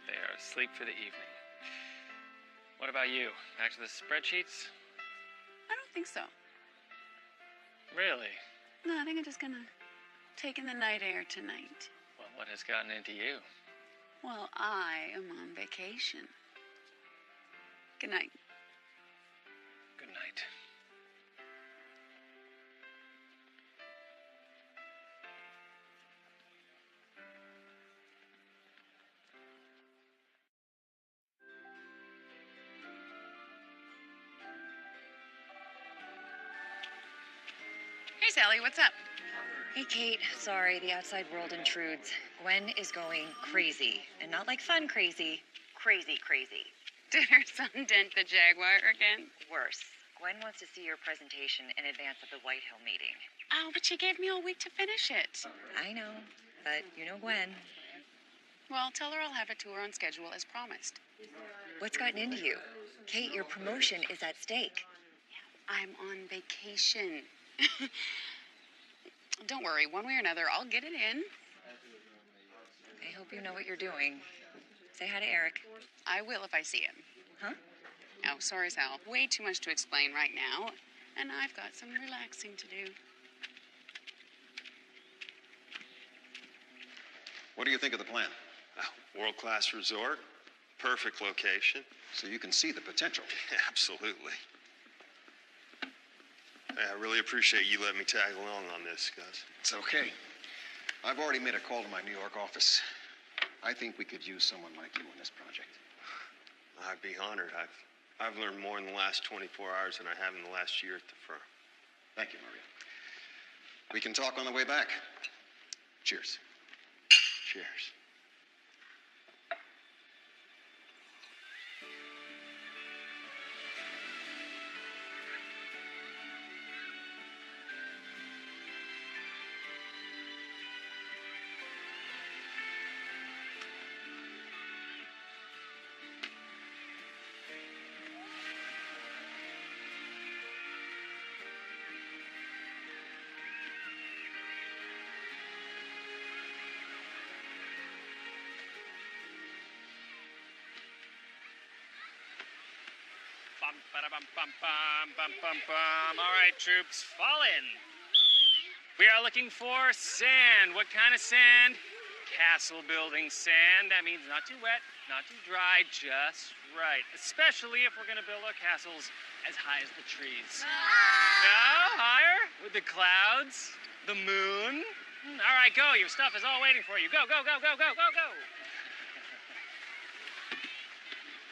They are asleep for the evening. What about you? Back to the spreadsheets? I don't think so. Really? No, I think I'm just gonna take in the night air tonight. Well, what has gotten into you? Well, I am on vacation. Good night. Good night. Hey, Sally, what's up? Hey, Kate. Sorry, the outside world intrudes. Gwen is going crazy. And not like fun crazy. Crazy, crazy. Did her son dent the Jaguar again? Worse. Gwen wants to see your presentation in advance of the White Hill meeting. Oh, but she gave me all week to finish it. I know, but you know Gwen. Well, tell her I'll have it to her on schedule as promised. What's gotten into you? Kate, your promotion is at stake. I'm on vacation. Don't worry, one way or another, I'll get it in. I hope you know what you're doing. Say hi to Eric. I will if I see him. Huh? Oh, sorry, Sal. Way too much to explain right now, and I've got some relaxing to do. What do you think of the plan? World-class resort, perfect location. So you can see the potential. Absolutely. Hey, I really appreciate you letting me tag along on this, Gus. It's okay. I've already made a call to my New York office. I think we could use someone like you in this project. I'd be honored. I've learned more in the last 24 hours than I have in the last year at the firm. Thank you, Maria. We can talk on the way back. Cheers. Cheers. Bum, ba-da-bum, bum, bum, bum, bum, bum. All right, troops, fall in. We are looking for sand. What kind of sand? Castle building sand. That means not too wet, not too dry, just right. Especially if we're going to build our castles as high as the trees. No? Higher? With the clouds? The moon? All right, go. Your stuff is all waiting for you. Go, go, go, go, go, go, go.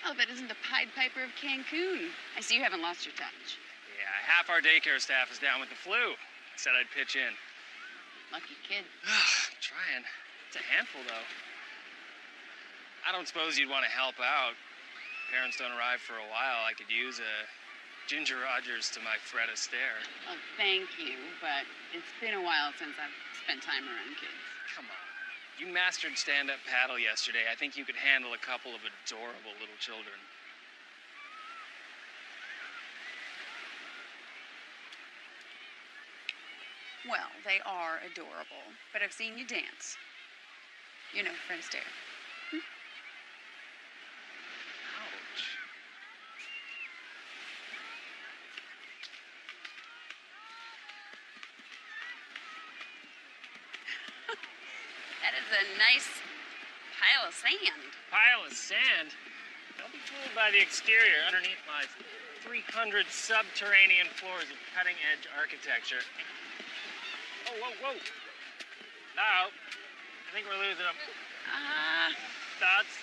Oh, that isn't the Pied Piper of Cancun. I see you haven't lost your touch. Yeah, half our daycare staff is down with the flu. Said I'd pitch in. Lucky kid. I'm trying. It's a handful, though. I don't suppose you'd want to help out. Parents don't arrive for a while. I could use a Ginger Rogers to my Fred Astaire. Oh, thank you, but it's been a while since I've spent time around kids. Come on. You mastered stand-up paddle yesterday. I think you could handle a couple of adorable little children. Well, they are adorable, but I've seen you dance. You know, Fred Astaire. nice pile of sand. Pile of sand? Don't be fooled by the exterior underneath my 300 subterranean floors of cutting-edge architecture. Oh, whoa, whoa. Now, I think we're losing them. Thoughts?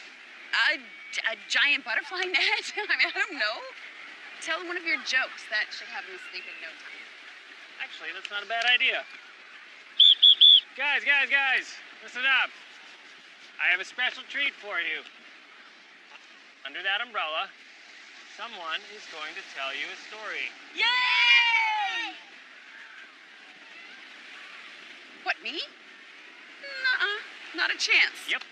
A giant butterfly net? I mean, I don't know. Tell one of your jokes. That should have me asleep in no time. Actually, that's not a bad idea. Guys, listen up. I have a special treat for you. Under that umbrella, someone is going to tell you a story. Yay! What, me? Nuh-uh. Not a chance. Yep.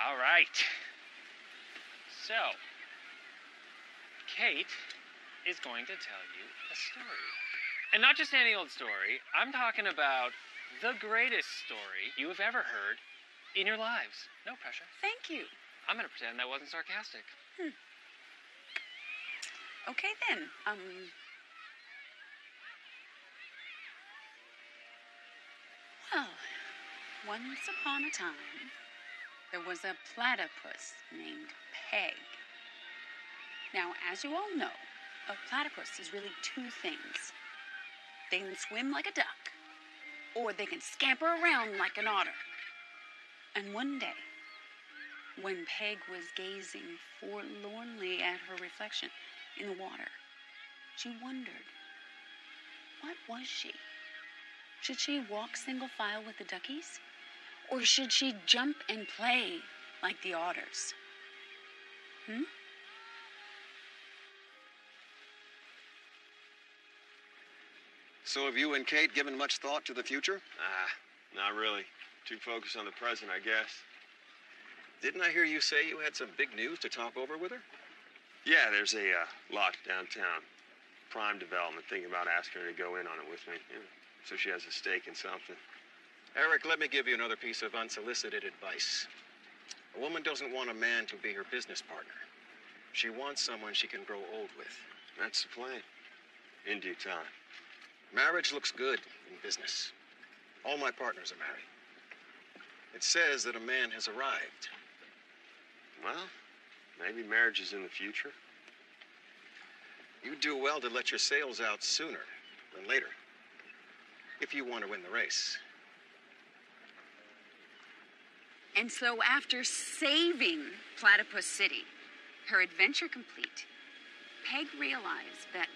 All right. So, Kate is going to tell you a story. And not just any old story. I'm talking about the greatest story you have ever heard in your lives. No pressure. Thank you. I'm going to pretend that wasn't sarcastic. Okay, then. Well, once upon a time, there was a platypus named Peg. Now, as you all know, a platypus is really two things. They can swim like a duck, or they can scamper around like an otter. And one day, when Peg was gazing forlornly at her reflection in the water, she wondered, what was she? Should she walk single file with the duckies? Or should she jump and play like the otters? So have you and Kate given much thought to the future? Not really. Too focused on the present, I guess. Didn't I hear you say you had some big news to talk over with her? Yeah, there's a lot downtown. Prime development, thinking about asking her to go in on it with me. Yeah. So she has a stake in something. Eric, let me give you another piece of unsolicited advice. A woman doesn't want a man to be her business partner. She wants someone she can grow old with. That's the plan. In due time. Marriage looks good in business. All my partners are married. It says that a man has arrived. Well, maybe marriage is in the future. You do well to let your sails out sooner than later, if you want to win the race. And so after saving Platypus City, her adventure complete, Peg realized that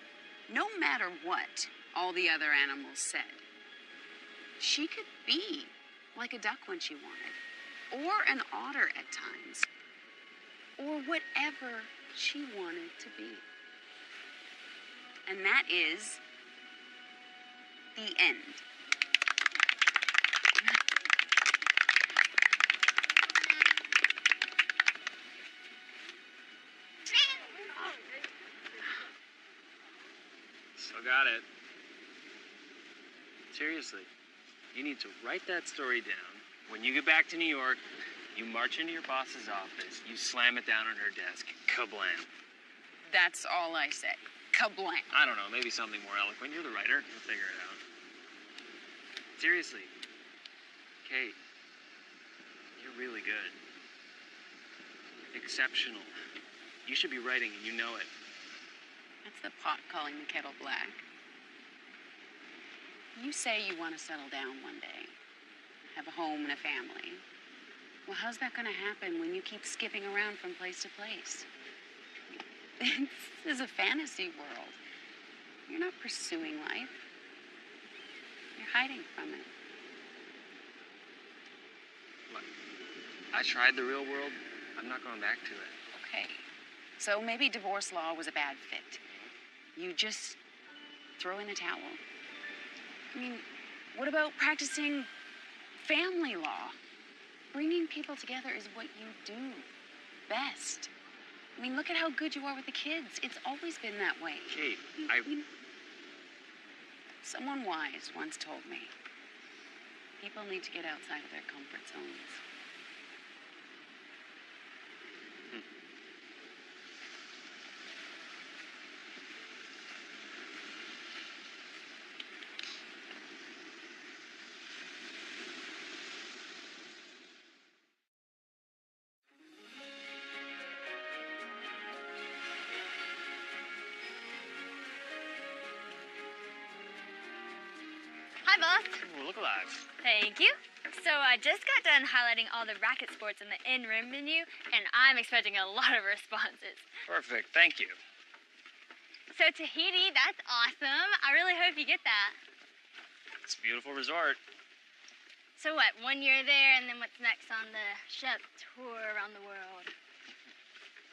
no matter what all the other animals said, she could be like a duck when she wanted, or an otter at times, or whatever she wanted to be. And that is the end. Still got it. Seriously, you need to write that story down. When you get back to New York, you march into your boss's office, you slam it down on her desk, kablam. That's all I said. Kablam. I don't know, maybe something more eloquent. You're the writer. You'll figure it out. Seriously, Kate, you're really good. Exceptional. You should be writing and you know it. That's the pot calling the kettle black. You say you want to settle down one day, have a home and a family. Well, how's that going to happen when you keep skipping around from place to place? This is a fantasy world. You're not pursuing life. You're hiding from it. Look, I tried the real world. I'm not going back to it. Okay. So maybe divorce law was a bad fit. You just throw in the towel. I mean, what about practicing family law? Bringing people together is what you do best. I mean, look at how good you are with the kids. It's always been that way. Kate, Someone wise once told me, people need to get outside of their comfort zones. boss. Ooh, look alive. Thank you. So I just got done highlighting all the racket sports in the in-room menu, and I'm expecting a lot of responses. Perfect, thank you. So Tahiti, that's awesome. I really hope you get that. It's a beautiful resort. So what, 1 year there, and then what's next on the chef tour around the world?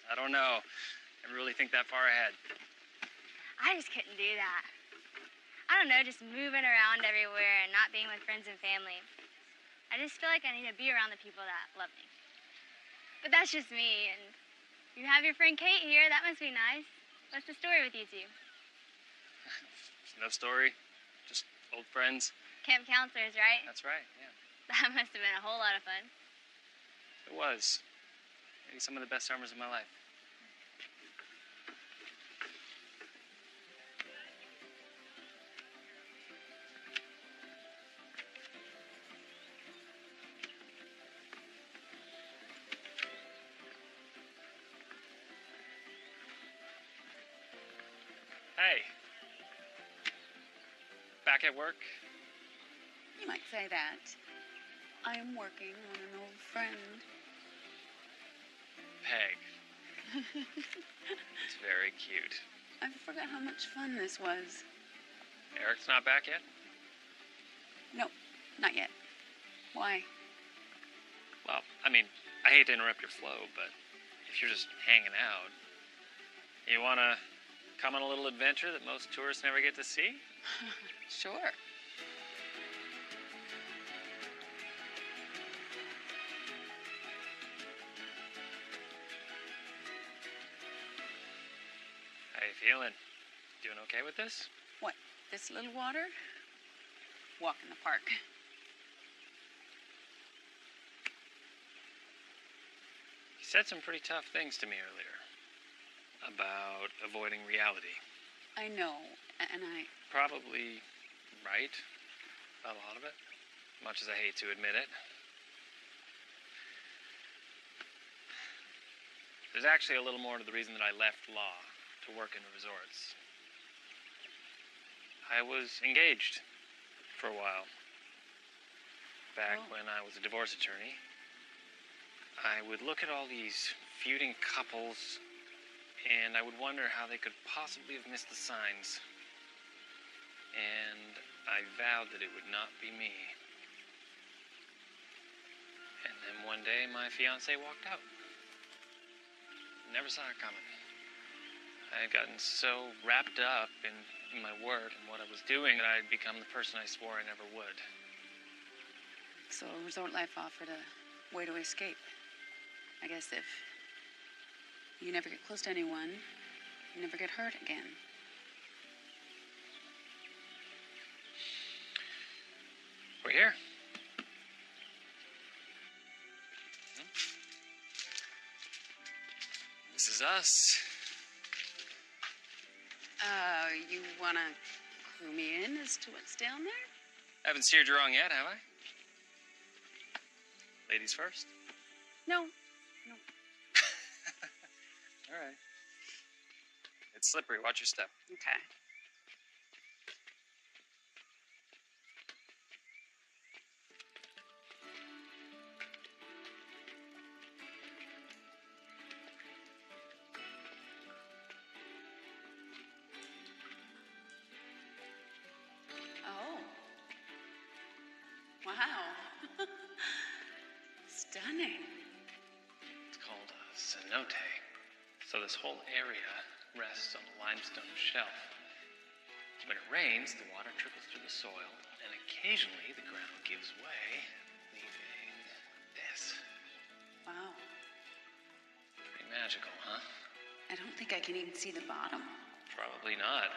I don't know. I really think that far ahead. I just couldn't do that. I don't know, just moving around everywhere and not being with friends and family. I just feel like I need to be around the people that love me. But that's just me, and you have your friend Kate here. That must be nice. What's the story with you two? No story, just old friends. Camp counselors, right? That's right, yeah. That must have been a whole lot of fun. It was. Maybe some of the best summers of my life. Hey. Back at work? You might say that. I am working on an old friend. Peg. It's very cute. I forgot how much fun this was. Eric's not back yet? No, not yet. Why? Well, I mean, I hate to interrupt your flow, but if you're just hanging out, you want to come on a little adventure that most tourists never get to see? Sure. How you feeling? Doing okay with this? What, this little water? Walk in the park. You said some pretty tough things to me earlier about avoiding reality. I know, and I... Probably right about a lot of it, much as I hate to admit it. There's actually a little more to the reason that I left law to work in the resorts. I was engaged for a while. Back when I was a divorce attorney, I would look at all these feuding couples, and I would wonder how they could possibly have missed the signs. And I vowed that it would not be me. And then one day, my fiancée walked out. Never saw it coming. I had gotten so wrapped up in my work and what I was doing that I had become the person I swore I never would. So resort life offered a way to escape. I guess if you never get close to anyone, you never get hurt again. We're here. This is us. You wanna clue me in as to what's down there? Haven't steered you wrong yet, have I? Ladies first. No. All right. It's slippery. Watch your step. Okay. Oh. Wow. Stunning. It's called a cenote. So this whole area rests on a limestone shelf. When it rains, the water trickles through the soil, and occasionally the ground gives way, leaving this. Wow. Pretty magical, huh? I don't think I can even see the bottom. Probably not.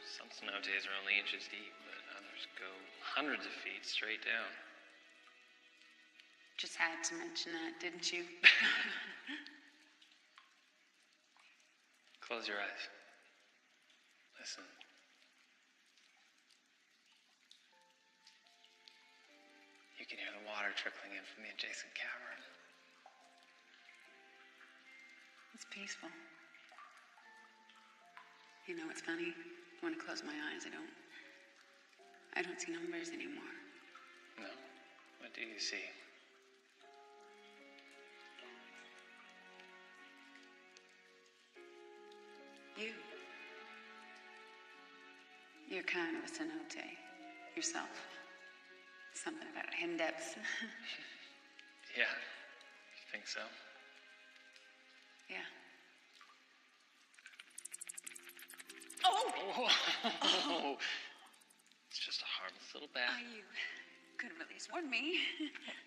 Some cenotes are only inches deep, but others go hundreds of feet straight down. Just had to mention that, didn't you? Close your eyes. Listen. You can hear the water trickling in from the adjacent cavern. It's peaceful. You know, it's funny. When I close my eyes, I don't see numbers anymore. No? What do you see? You. You're kind of a cenote yourself. Something about hidden depths. Yeah? You think so? Yeah. Oh! It's just a harmless little bat. You could have at least warned me.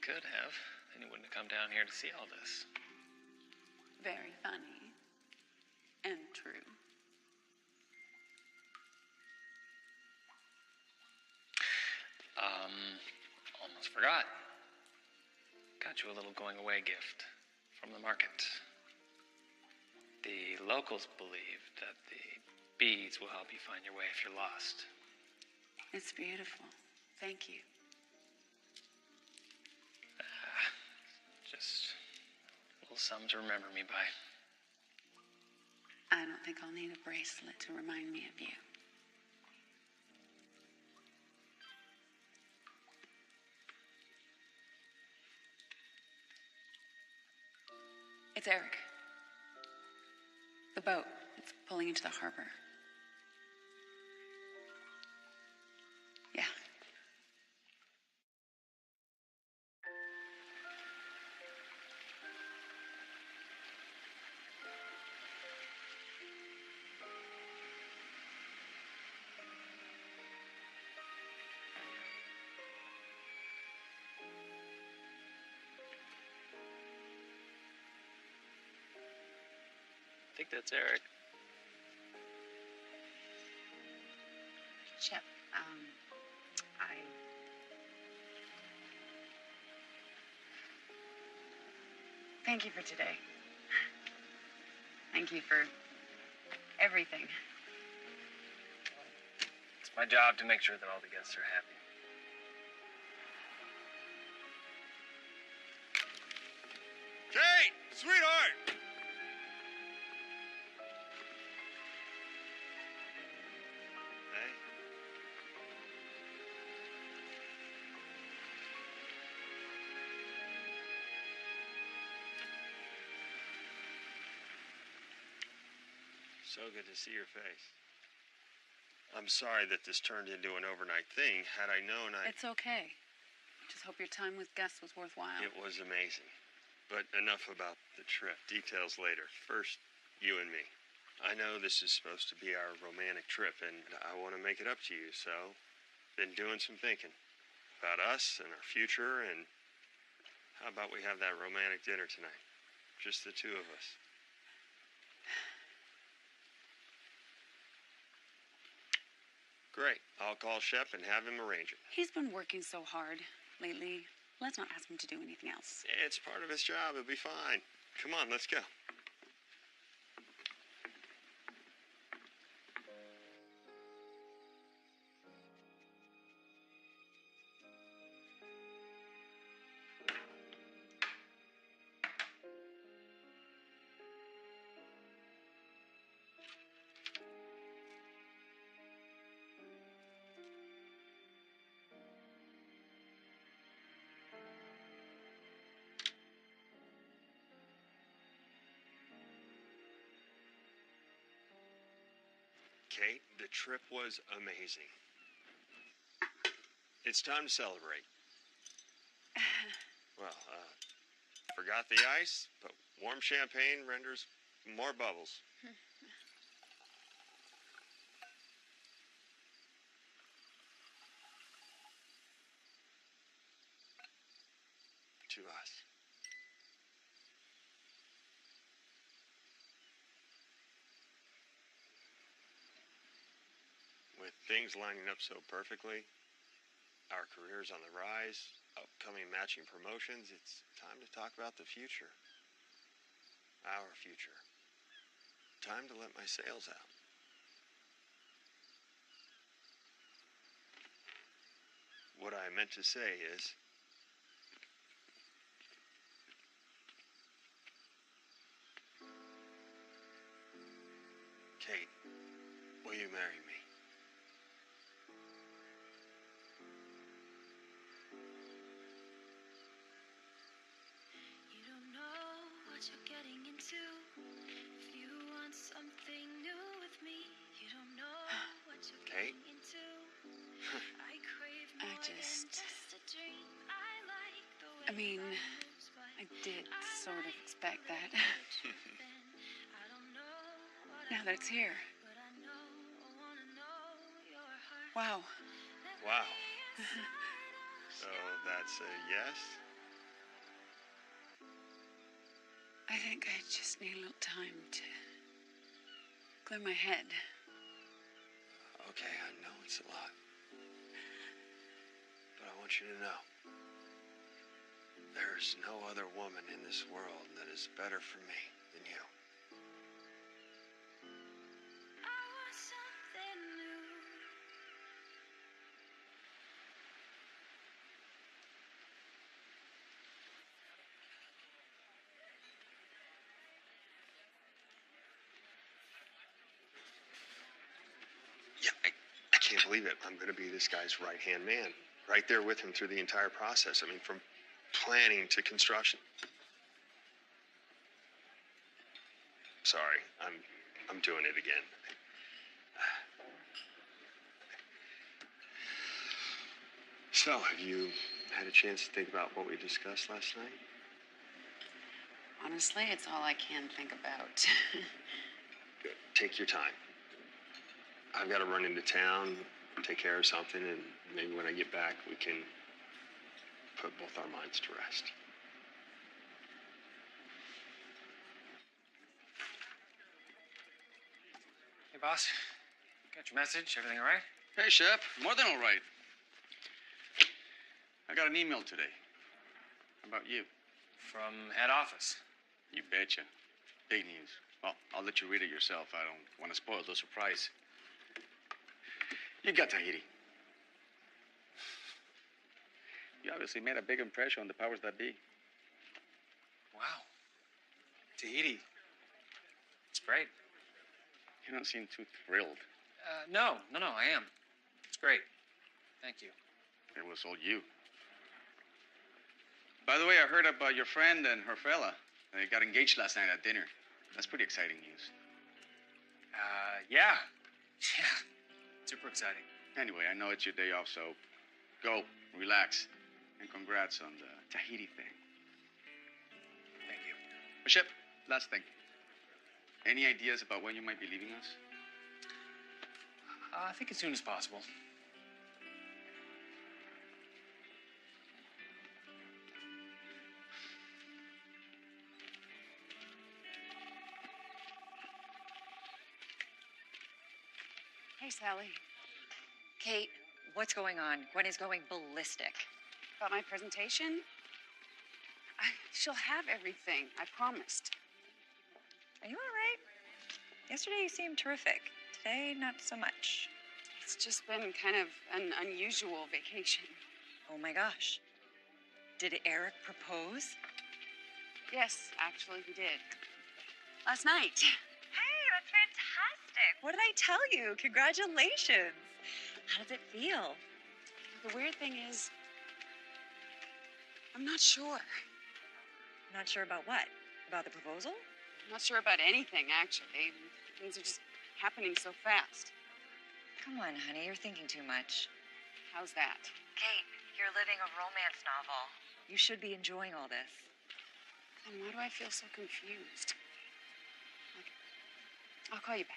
Could have. Then you wouldn't have come down here to see all this. Very funny. And true. Almost forgot. Got you a little going away gift from the market. The locals believe that the beads will help you find your way if you're lost. It's beautiful. Thank you. Just a little something to remember me by. I don't think I'll need a bracelet to remind me of you. It's Eric. The boat. It's pulling into the harbor. Yeah. I think that's Eric. Shep, Thank you for today. Thank you for everything. It's my job to make sure that all the guests are happy. Kate! Sweetheart! Hey. So good to see your face. I'm sorry that this turned into an overnight thing. Had I known, It's okay. Just hope your time with Gus was worthwhile. It was amazing. But enough about the trip. Details later. First, you and me. I know this is supposed to be our romantic trip, and I want to make it up to you, so been doing some thinking about us and our future, and how about we have that romantic dinner tonight? Just the two of us. Great. I'll call Shep and have him arrange it. He's been working so hard lately. Let's not ask him to do anything else. It's part of his job. It'll be fine. Come on, let's go. Kate, the trip was amazing. It's time to celebrate. Well, forgot the ice, but warm champagne renders more bubbles. To us. With things lining up so perfectly, our careers on the rise, upcoming matching promotions, it's time to talk about the future. Our future. Time to let my sails out. What I meant to say is, Kate, will you marry me? I mean, I did sort of expect that. Now that it's here. Wow. Wow. So that's a yes? I think I just need a little time to clear my head. Okay, I know it's a lot. But I want you to know, there's no other woman in this world that is better for me than you. Yeah, I can't believe it. I'm going to be this guy's right-hand man, right there with him through the entire process. I mean, from planning to construction. Sorry, I'm doing it again. So, have you had a chance to think about what we discussed last night? Honestly, it's all I can think about. Good. Take your time. I've got to run into town, take care of something, and maybe when I get back, we can put both our minds to rest. Hey, boss. Got your message? Everything all right? Hey, Shep. More than all right. I got an email today. How about you? From head office. You betcha. Big news. Well, I'll let you read it yourself. I don't want to spoil the surprise. You got Tahiti. You obviously made a big impression on the powers that be. Wow. Tahiti. It's great. You don't seem too thrilled. No, I am. It's great. Thank you. It was all you. By the way, I heard about your friend and her fella. They got engaged last night at dinner. That's pretty exciting news. Yeah. Yeah. Super exciting. Anyway, I know it's your day off, so go, relax, and congrats on the Tahiti thing. Thank you. Shep, last thing. Any ideas about when you might be leaving us? I think as soon as possible. Hey, Sally. Kate, what's going on? Gwen is going ballistic. About my presentation? She'll have everything. I promised. Are you all right? Yesterday you seemed terrific. Today, not so much. It's just been kind of an unusual vacation. Oh my gosh. Did Eric propose? Yes, actually, he did. Last night. Hey, that's fantastic. What did I tell you? Congratulations. How does it feel? The weird thing is, I'm not sure. Not sure about what? About the proposal? I'm not sure about anything, actually. Things are just happening so fast. Come on, honey, you're thinking too much. How's that? Kate, you're living a romance novel. You should be enjoying all this. Then why do I feel so confused? Okay. I'll call you back.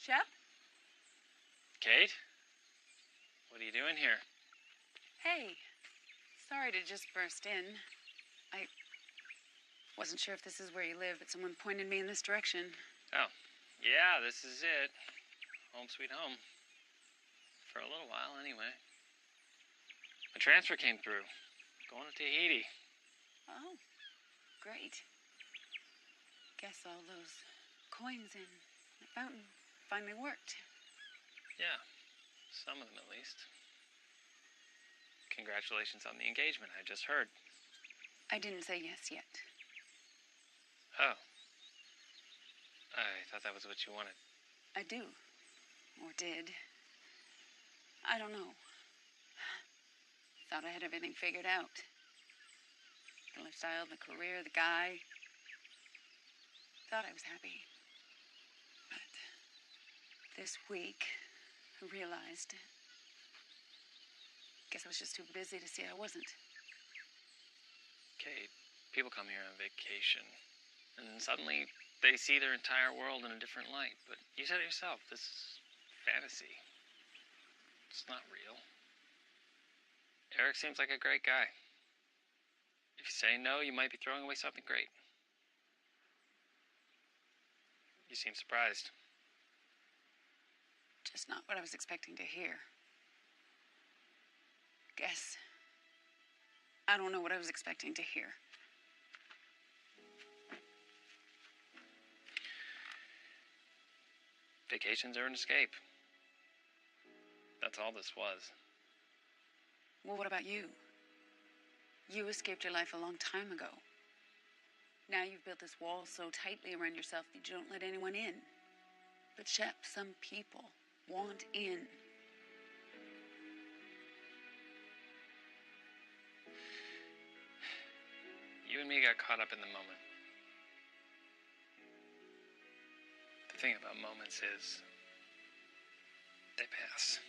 Shep? Kate? What are you doing here? Hey. Sorry to just burst in. I wasn't sure if this is where you live, but someone pointed me in this direction. Oh, yeah, this is it. Home sweet home. For a little while, anyway. The transfer came through. Going to Tahiti. Oh, great. Guess all those coins in the fountain finally worked. Yeah, some of them at least. Congratulations on the engagement, I just heard. I didn't say yes yet. Oh. I thought that was what you wanted. I do. Or did. I don't know. Thought I had everything figured out. The lifestyle, the career, the guy. Thought I was happy. But this week, I realized. Guess I was just too busy to see I wasn't. Kate, people come here on vacation, and suddenly they see their entire world in a different light. But you said it yourself, this is fantasy. It's not real. Eric seems like a great guy. If you say no, you might be throwing away something great. You seem surprised. Just not what I was expecting to hear. Guess. I don't know what I was expecting to hear. Vacations are an escape. That's all this was. Well, what about you? You escaped your life a long time ago. Now you've built this wall so tightly around yourself that you don't let anyone in. But Shep, some people want in. You and me got caught up in the moment. The thing about moments is, they pass.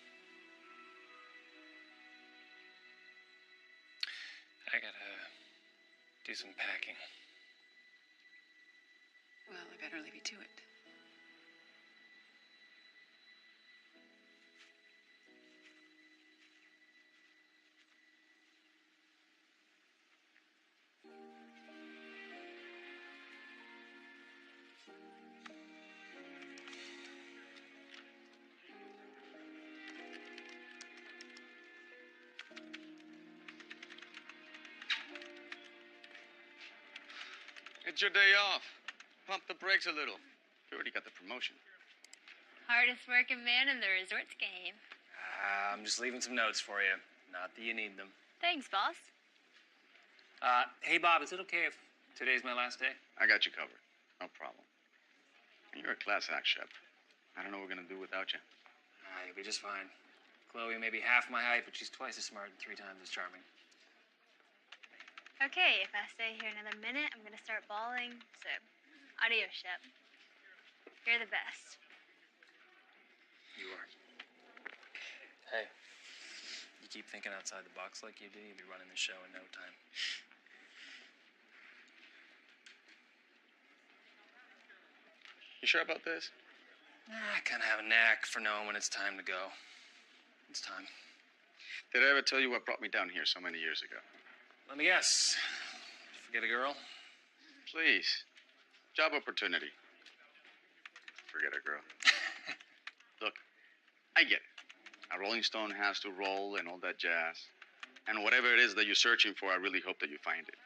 I gotta do some packing. Well, I better leave you to it. It's your day off. Pump the brakes a little. You already got the promotion. Hardest working man in the resorts game. I'm just leaving some notes for you. Not that you need them. Thanks, boss. Hey, Bob, is it okay if today's my last day? I got you covered. No problem. And you're a class act, Shep. I don't know what we're gonna do without you. You'll be just fine. Chloe may be half my height, but she's twice as smart and 3 times as charming. Okay, if I stay here another minute, I'm gonna start bawling. So, adios, Shep. You're the best. You are. Hey, you keep thinking outside the box like you do, you'll be running the show in no time. You sure about this? I kind of have a knack for knowing when it's time to go. It's time. Did I ever tell you what brought me down here so many years ago? Let me guess. Forget a girl? Please. Job opportunity. Forget a girl. Look, I get it. A Rolling Stone has to roll and all that jazz. And whatever it is that you're searching for, I really hope that you find it.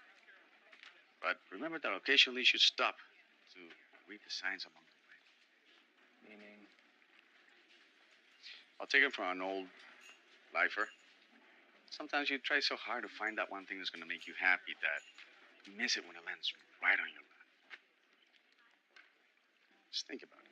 But remember that occasionally you should stop to read the signs along the way. Meaning? I'll take it from an old lifer. Sometimes you try so hard to find that one thing that's going to make you happy that you miss it when it lands right on your lap. Just think about it.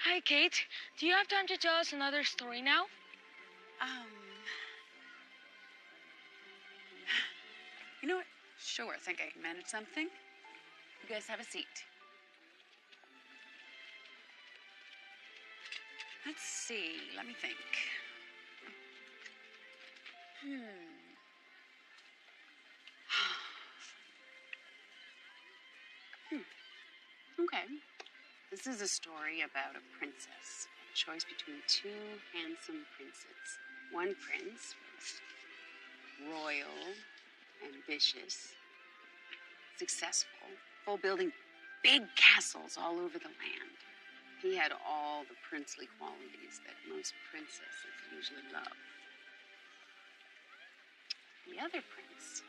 Hi, Kate. Do you have time to tell us another story now? You know what? Sure, I think I can manage something. You guys have a seat. Let's see. Let me think. Okay. This is a story about a princess. A choice between 2 handsome princes. One prince was royal, ambitious, successful, full building big castles all over the land. He had all the princely qualities that most princesses usually love. The other prince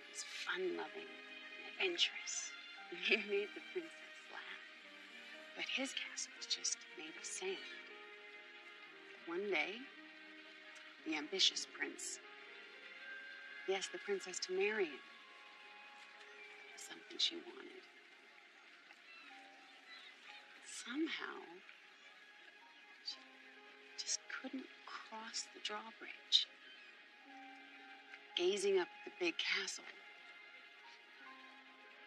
was fun-loving and adventurous. And he made the princess laugh. But his castle was just made of sand. One day, the ambitious prince, he asked the princess to marry him. It was something she wanted. Somehow, she just couldn't cross the drawbridge. Gazing up at the big castle,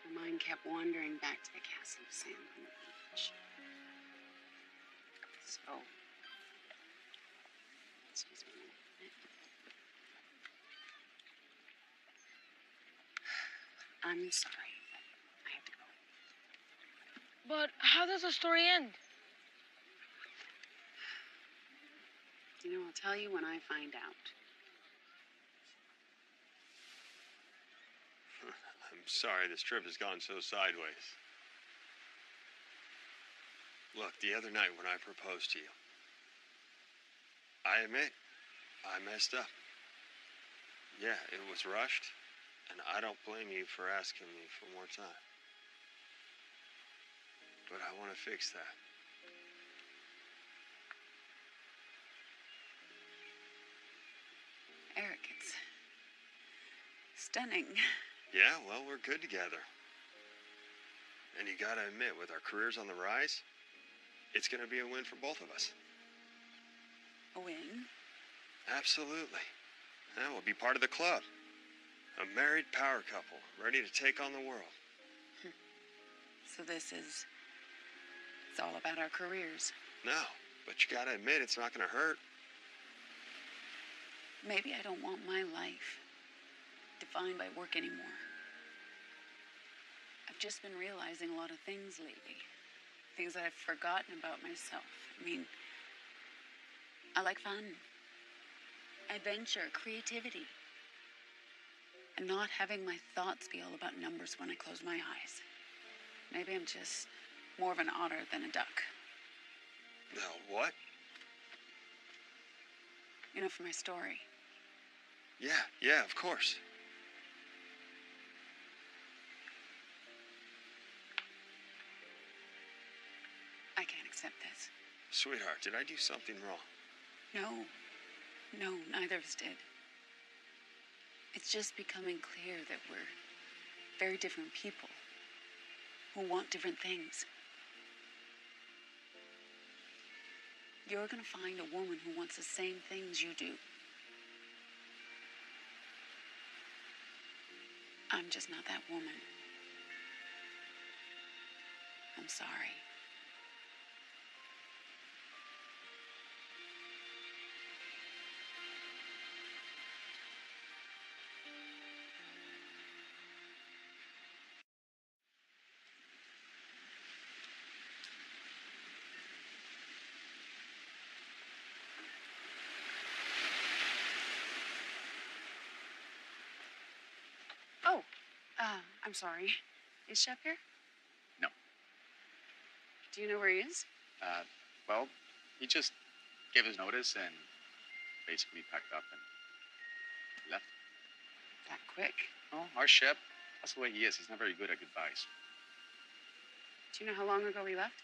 her mind kept wandering back to the castle of sand on the beach. So, excuse me a minute. I'm sorry, but I have to go. But how does the story end? I'll tell you when I find out. I'm sorry this trip has gone so sideways. Look, the other night when I proposed to you, I admit, I messed up. Yeah, it was rushed, and I don't blame you for asking me for more time. But I want to fix that. Eric, it's stunning. Yeah, well, we're good together. And you gotta admit, with our careers on the rise, it's gonna be a win for both of us. A win? Absolutely. And we'll be part of the club. A married power couple, ready to take on the world. So it's all about our careers. No, but you gotta admit, it's not gonna hurt. Maybe I don't want my life defined by work anymore. I've just been realizing a lot of things lately. Things that I've forgotten about myself. I mean, I like fun, adventure, creativity. And not having my thoughts be all about numbers when I close my eyes. Maybe I'm just more of an otter than a duck. What? For my story. Yeah, of course. I can't accept this. Sweetheart, did I do something wrong? No, neither of us did. It's just becoming clear that we're very different people who want different things. You're gonna find a woman who wants the same things you do. I'm just not that woman. I'm sorry. Oh, I'm sorry. Is Chef here? No. Do you know where he is? Well, he just gave his notice and basically packed up and left. That quick? Oh, our chef, that's the way he is. He's not very good at goodbyes. Do you know how long ago he left?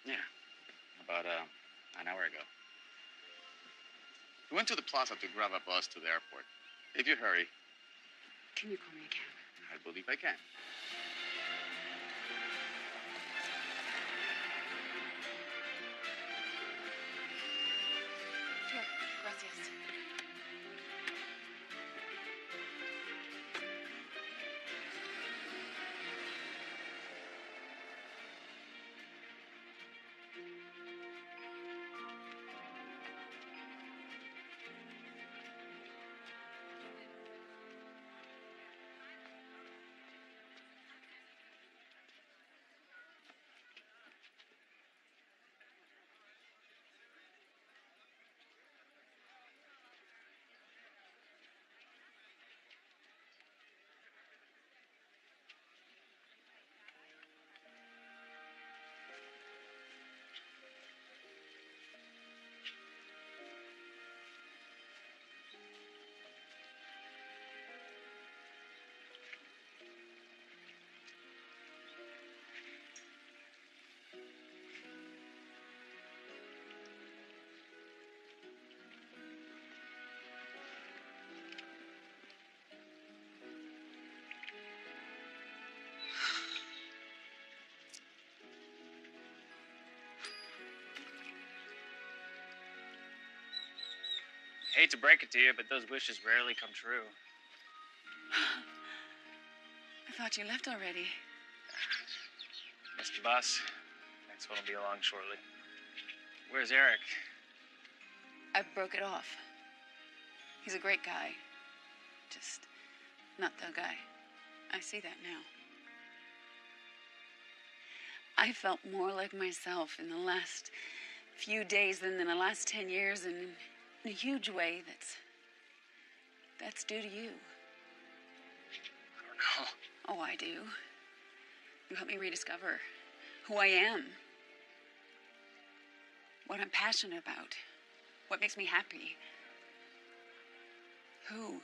Yeah, about an hour ago. We went to the plaza to grab a bus to the airport. If you hurry. Can you call me a cab? I believe I can. Here, gracias. Hate to break it to you, but those wishes rarely come true. I thought you left already. Missed the bus. Next one will be along shortly. Where's Eric? I broke it off. He's a great guy. Just not the guy. I see that now. I felt more like myself in the last few days than in the last 10 years, and in a huge way that's due to you. I don't know. Oh, I do. You helped me rediscover who I am, what I'm passionate about, what makes me happy. Who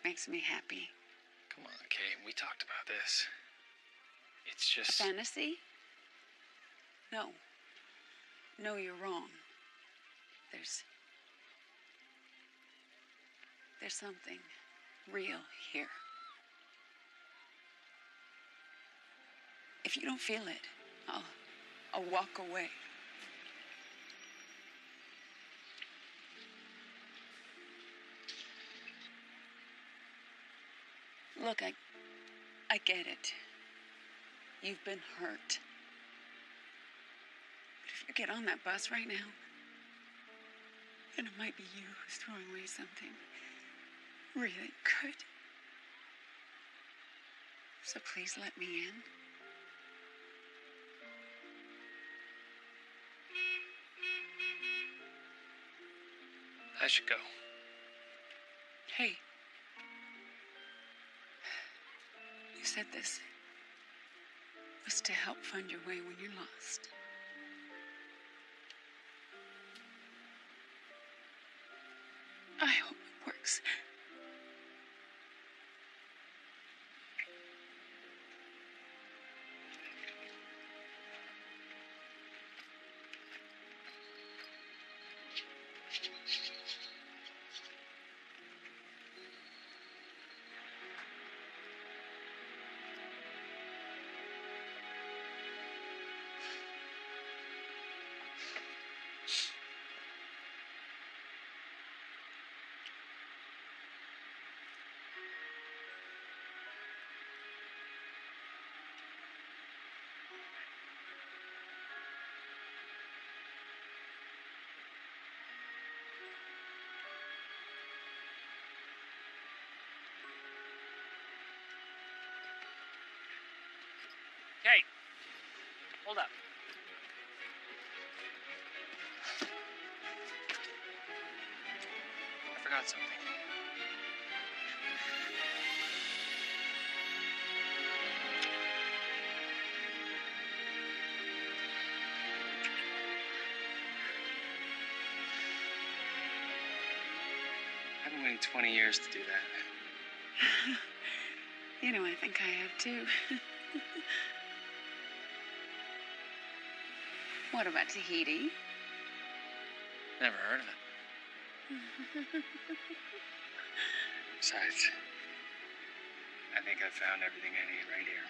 makes me happy? Come on, Kate. We talked about this. It's A just... fantasy? No. No, you're wrong. There's something real here. If you don't feel it, I'll walk away. Look, I get it. You've been hurt. But if you get on that bus right now, then it might be you who's throwing away something really good. So please let me in. I should go. Hey. You said this was to help find your way when you're lost. I hope it works. Kate, hold up. I forgot something. I've been waiting 20 years to do that. You know, I think I have too. What about Tahiti? Never heard of it. Besides, I think I found everything I need right here.